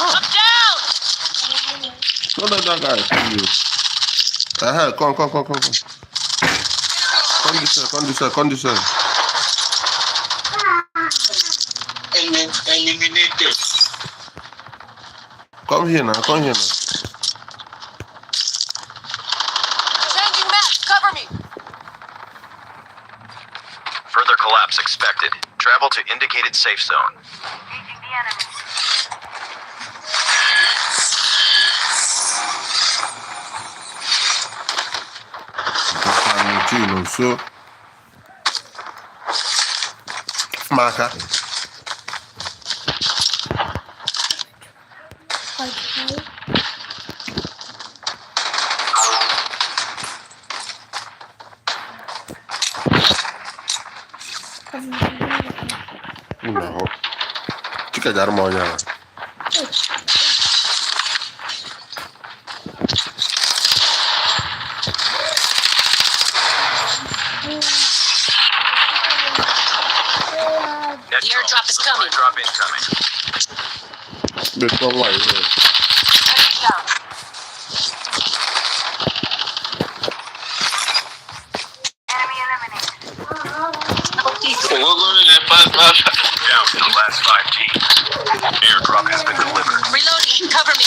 I'm down! Don't let that guy see you. Come. Come this way. Eliminated. Come here now. Changing map. Cover me. Further collapse expected. Travel to indicated safe zone. Engaging the enemy. Tino, so Marca. No. Chica de armonía. The airdrop is coming. Airdrop incoming. Bit of light here. Enemy down. Enemy eliminated. Down to the last 5 teams. Airdrop has been delivered. Reloading. Cover me.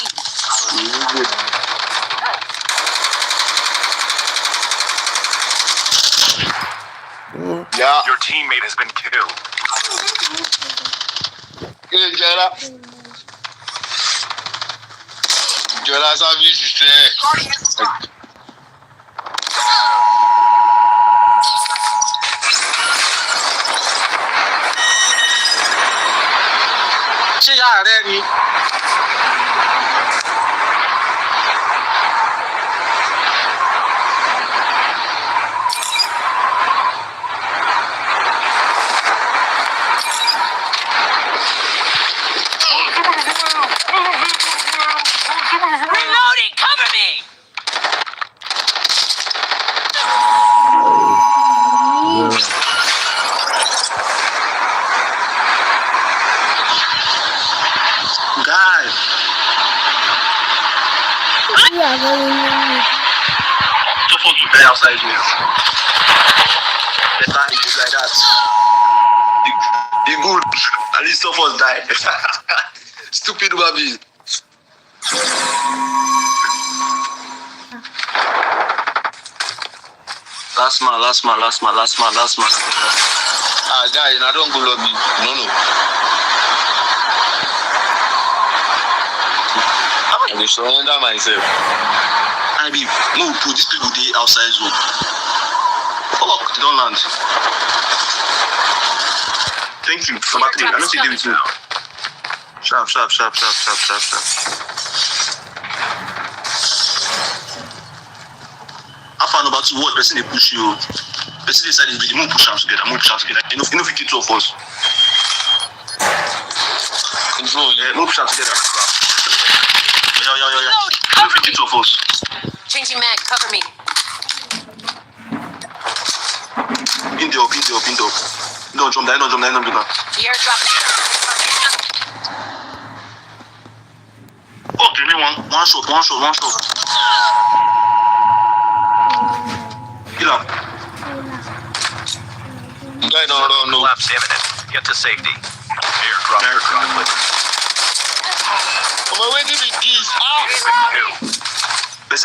Jola service is ṣé yàrá rẹ ni. Reloading, cover me! Guy. Yeah, Supposed to play outside here. The time is like that. The good. At least some of us die. Stupid baby. Last man. Ah, guy, I don't go lobby. No. I will surrender myself. I be no put these people dey outside zone. Fuck, they don't land. Thank you for my thing. I don't see them too. Sharp. Alpha number 2, what person they push you? Person inside this video, move push hands together. You know, 52 of us. Control, yeah, move push hands together. Yeah. Cover me! 52 of us. Changing mag, cover me. In the up. Don't jump down. The airdrop is Oh, give me one shot. Kill him. Guy don't run, no. Collapse imminent. Get to safety. Airdrop is delivered. Come on, where did it is? Two.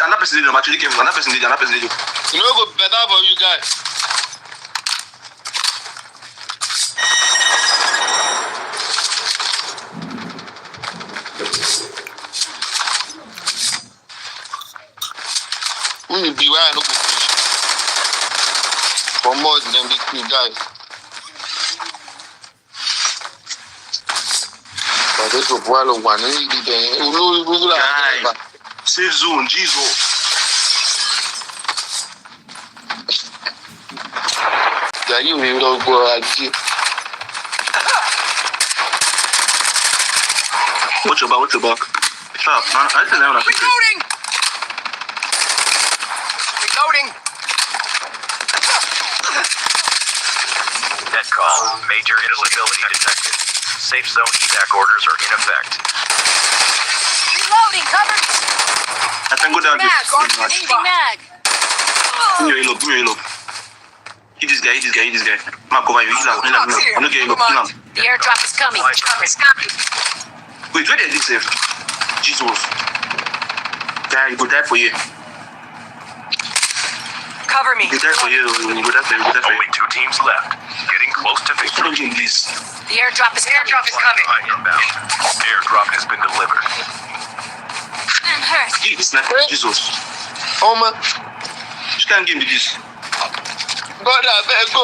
Another person did. Actually came. Another person did. You know, go better for you guys. Be where I no go fish. For more than the two guys. But they took one on one. Safe zone, Jesus. Yeah, you will not go again. Watch your back. Sharp, man. I didn't know that. Reloading. Dead call. Major instability detected. Safe zone evac orders are in effect. reloading, cover me. I can go down Mag, changing mag. Give me your halo. Hit this guy. Man, cover you. I'm not getting halo. The airdrop is coming. Wait, where did this safe? Jesus. Guy, you go die for you. Cover me. You go die for you. Only 2 teams left. Getting close to victory. The airdrop is coming. Inbound. Airdrop has been delivered. I'm hurt. Jesus. Oh man. You can't give me this. God, I beg go.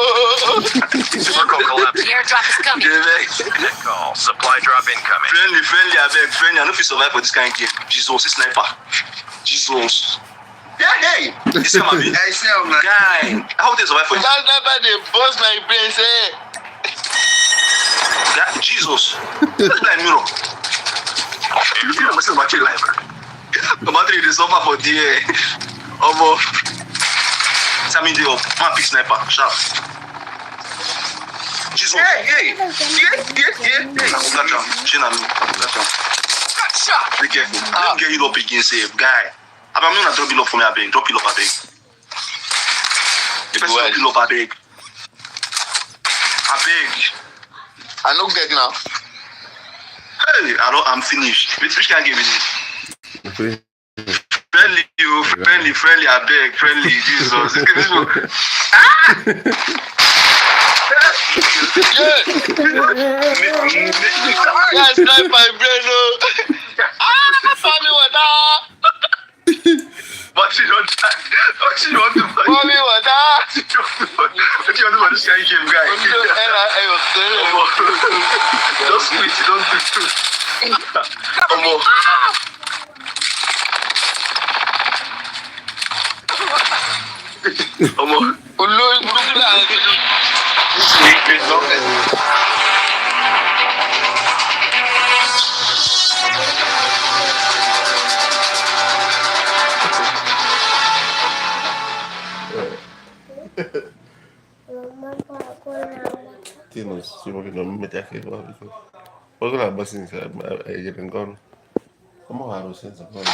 Circle collapse. The airdrop is coming. Dead call. Supply drop incoming. Friendly, I beg. Friendly, I don't feel survive for this kind of game. Jesus, this sniper. Jesus. Yeah, hey. This is my I see man. Guy, how would they survive for this? That sniper, they bust my brain, say. Yeah, Jesus. That's like mirror. You know what's about your life? No matter if they suffer for the Sammy day up. Man, pick sniper. Sharp. Jesus. Hey. Yeah. Catch him. Chin on me. Catch him. Be careful. Don't get you up again, save. Guy. I'm gonna drop you up for me, I beg. Drop you up, I beg. The person drop you up, I beg. I don't get now. Hey, I'm finished. Which can give me this? Friendly, I beg. Friendly, Jesus. Guys, snipe my brain. Mommy, what? What you don't what you want to do? Mommy, what? What you want to do for this kind of game, guy? Just quit, don't do it. Come on. Come on. Tinos, cuma que no me metí aquí. Porque la base ayer en con. ¿Cómo harus en esa forma?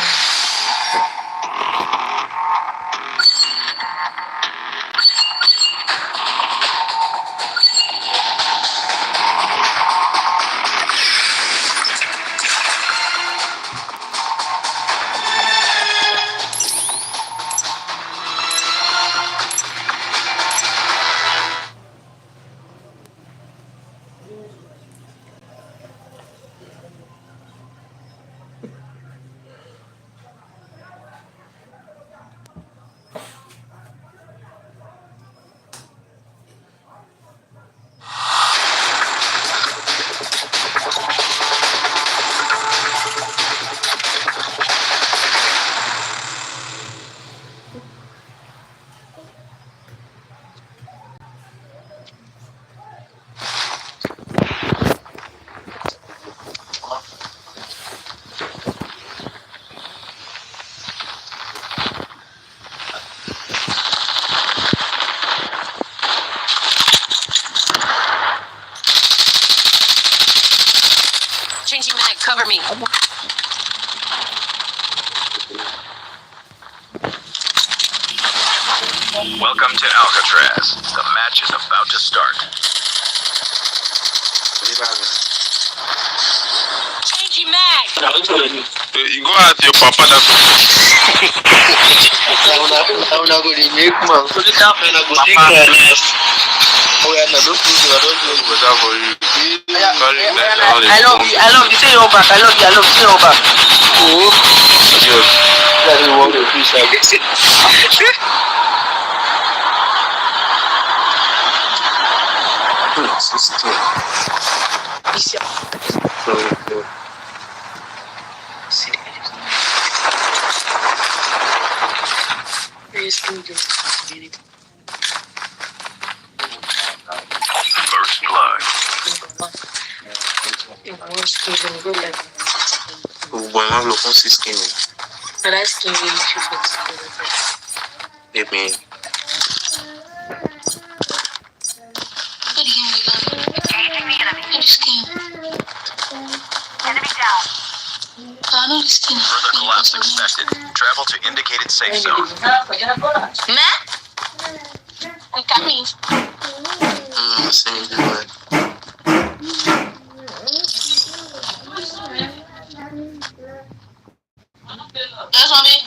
Changing mag, cover me. Welcome to Alcatraz. The match is about to start. Changing mag. You go out to your papa. I'm not going to make man. Put it up and I go take care of this. Oh, yeah, no, don't do it. I don't do it without for you. I love you. I love you. Say your back. I love you. I love you. Say your back. Oh, yes. That is one of the fish I get. First blood. Bueno, lo con skin. Depende. Further collapse expected. Travel to indicated safe zone. Same good. That's on me.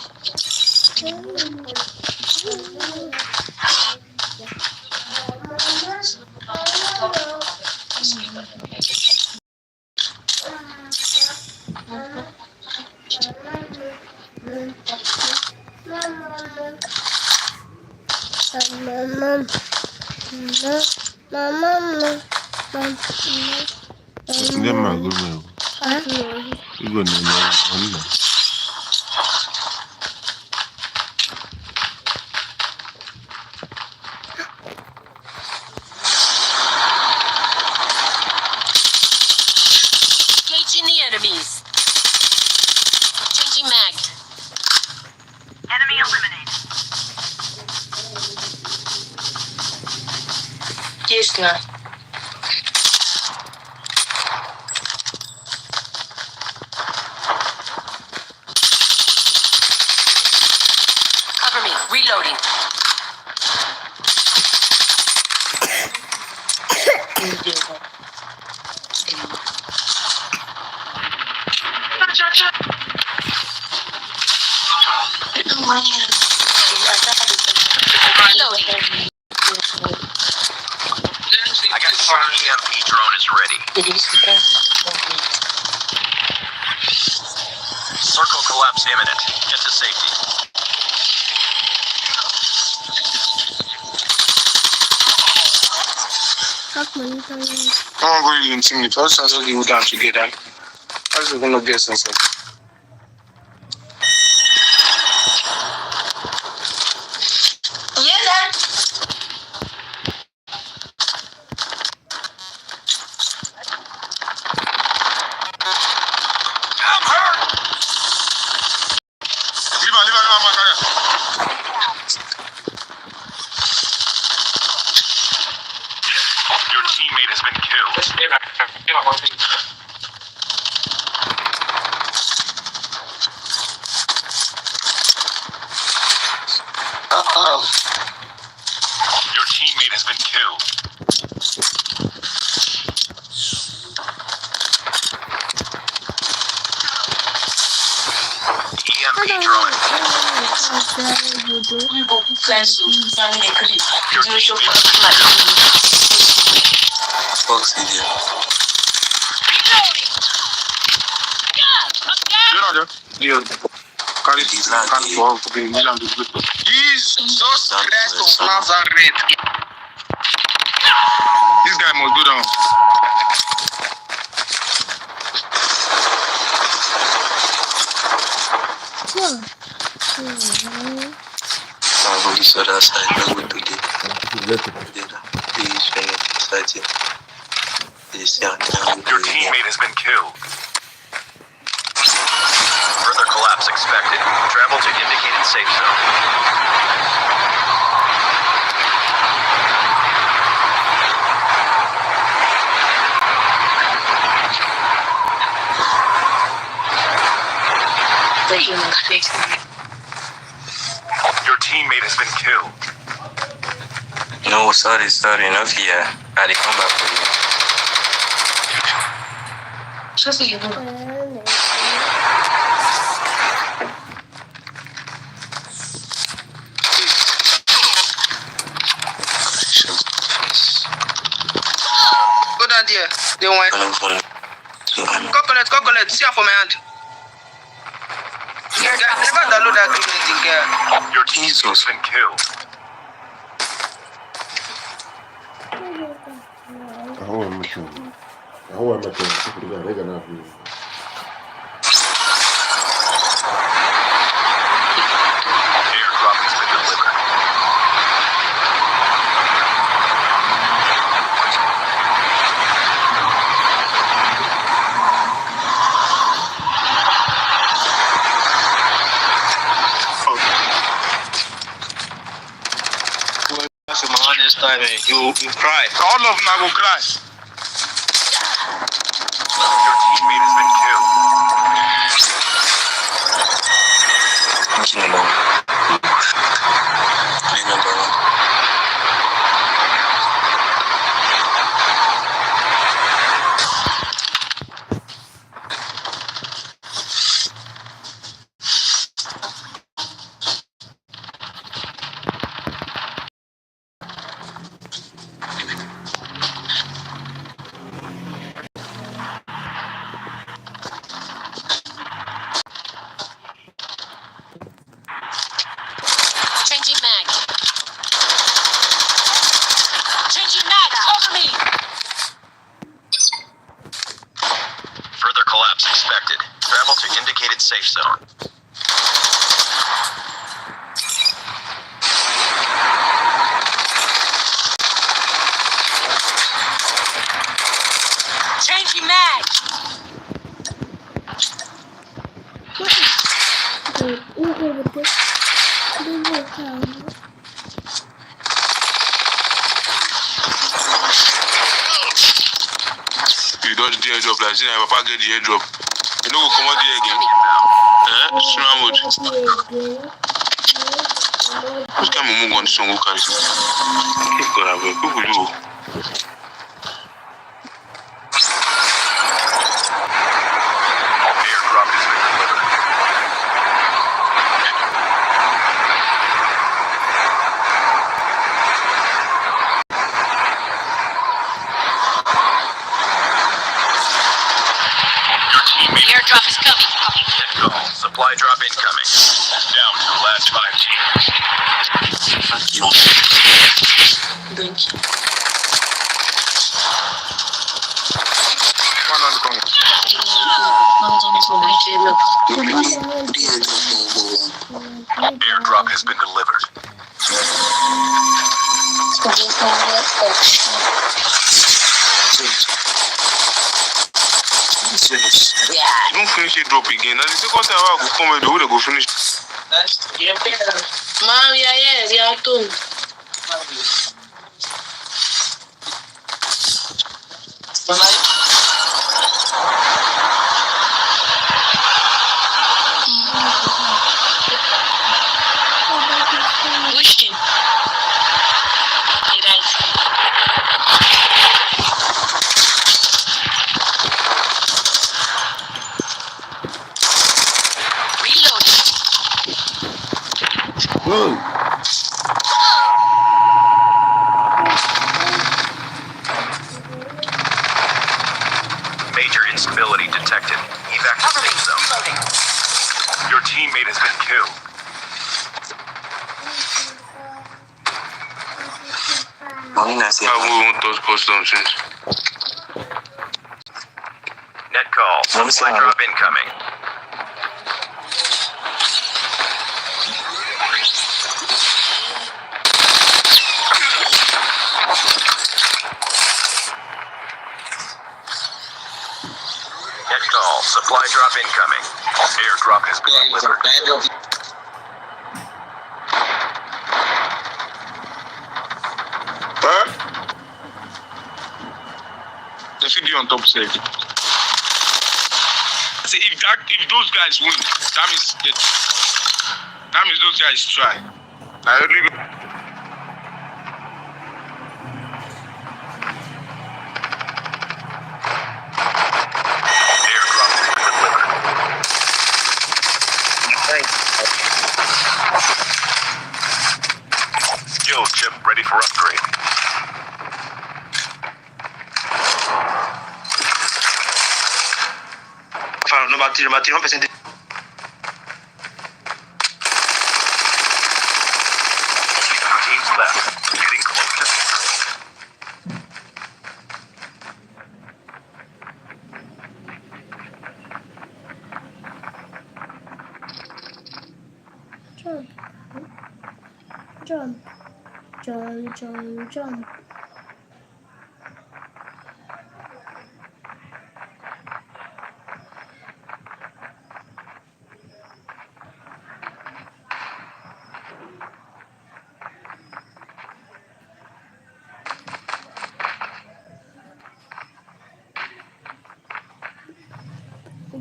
Dia mah gue mau. Gue nanya. Engaging the enemies. Changing mag. Enemy eliminated. Yes, no. Cover me. Reloading. Reloading. I got EMP drone is ready. is imminent. Get to safety. Как мы не поняли? I'm going to sing it. First, I'll give you down together. I was going to get something. Your teammate has been killed. Your teammate has been killed. EMP drone. Jesus Christ of Nazareth. This guy must go down. I'll go this other side. I'll go to Your teammate has been killed. Further collapse expected. Travel to indicated safe zone. Your teammate has been killed. No, sorry, enough here. I will come back for you. Go down there. They want. Coconut. See her for my hand. Never download that thing, girl. Your teammate has been killed. Airdrop has been delivered. This time, you cry. All of them will cry. Your teammate has been killed. Changing mag. Changing mag. Cover me. Further collapse expected. Travel to indicated safe zone. Changing mag. You dodge the airdrop, like saying my papa get the airdrop. You know, go come out there again. Who's coming? Move on, son. Who carry? Who will you? Airdrop has been delivered. Your teammate. Airdrop is coming. Net call. Supply Supply drop incoming. Down to the last 5 teams. Thank you. Airdrop has been delivered. Don't finish it drop again. Now the second time I go come with the way they go finish. Mom, yeah, too. Which team? Whoa. Major instability detected. Evacuation zone. Your teammate has been killed. I won't touch custom since. Net call. Supply drop incoming. Net call. Supply drop incoming. Airdrop has been delivered. Huh? They should be on top side. I say if those guys win, that means those guys try. I really Airdrop has been delivered. Skill chip ready for upgrade. number 1%. Teams left. Getting close to victory. Jump.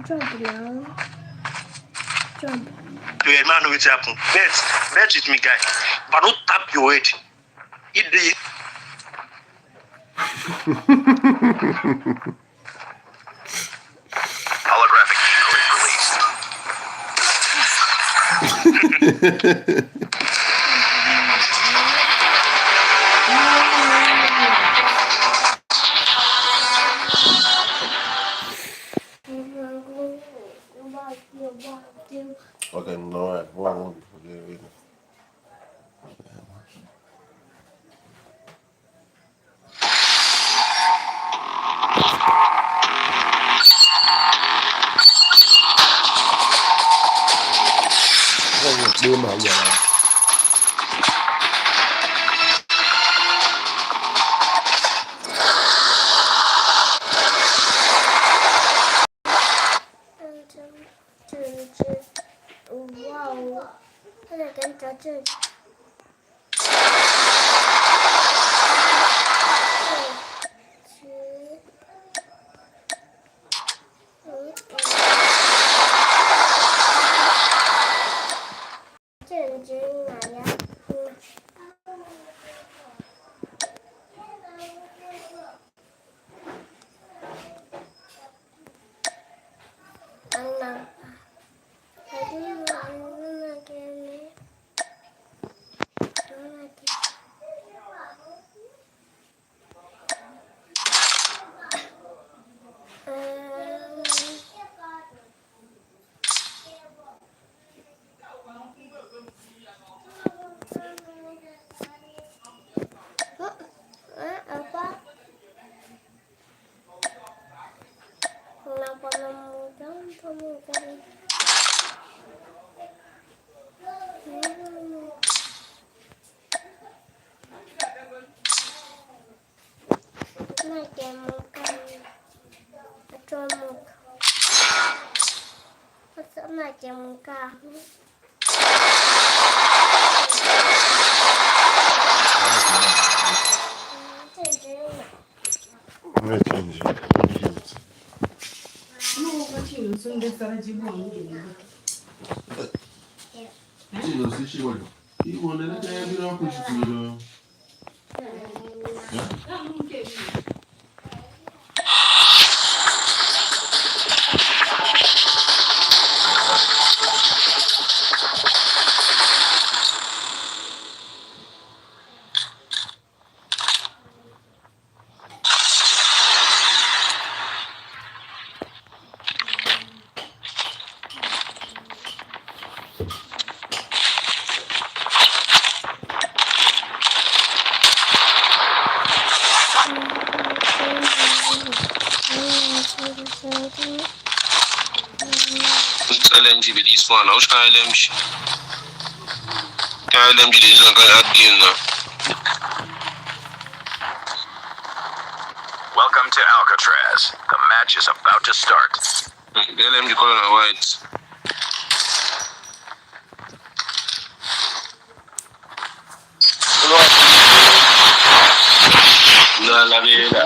Jump now. Jump. Wait, man, what's happen? Bet with me, guy. But don't tap your head. Eat the. Holographic decoys released. Okay, no, one. Đưa mà giờ này. Wow, cái này cái trò chơi. LMG with this one. Which kind of LMG? LMG is not going to game now. Welcome to Alcatraz. The match is about to start. The LMG color are white. La vida.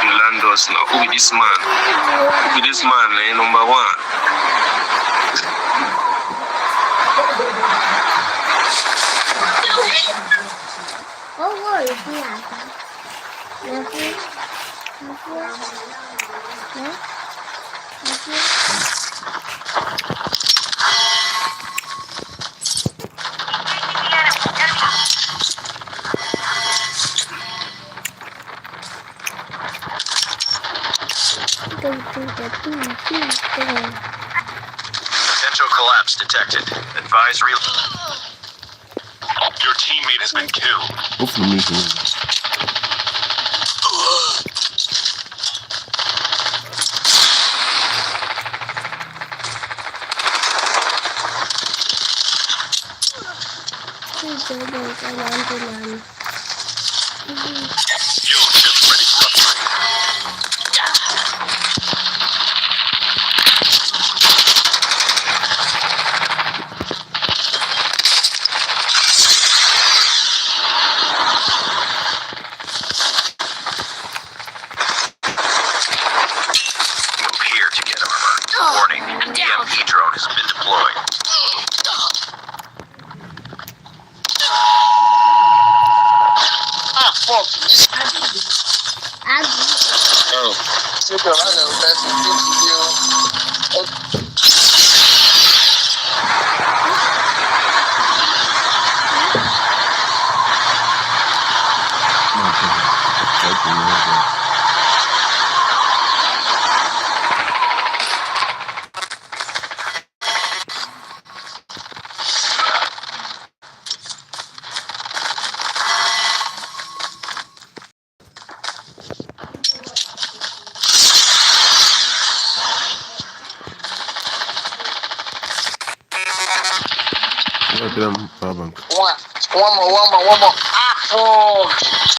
Landos now. Who be this man? Who be this man? Number one. Potential collapse detected. Advisory. Your teammate has been killed. Fuel chips ready for upgrade. Move here to get armor. Warning, EMP drone has been deployed. Fuck this. Oh. Super, I know that's a Power bank. one more. Ah, fuck.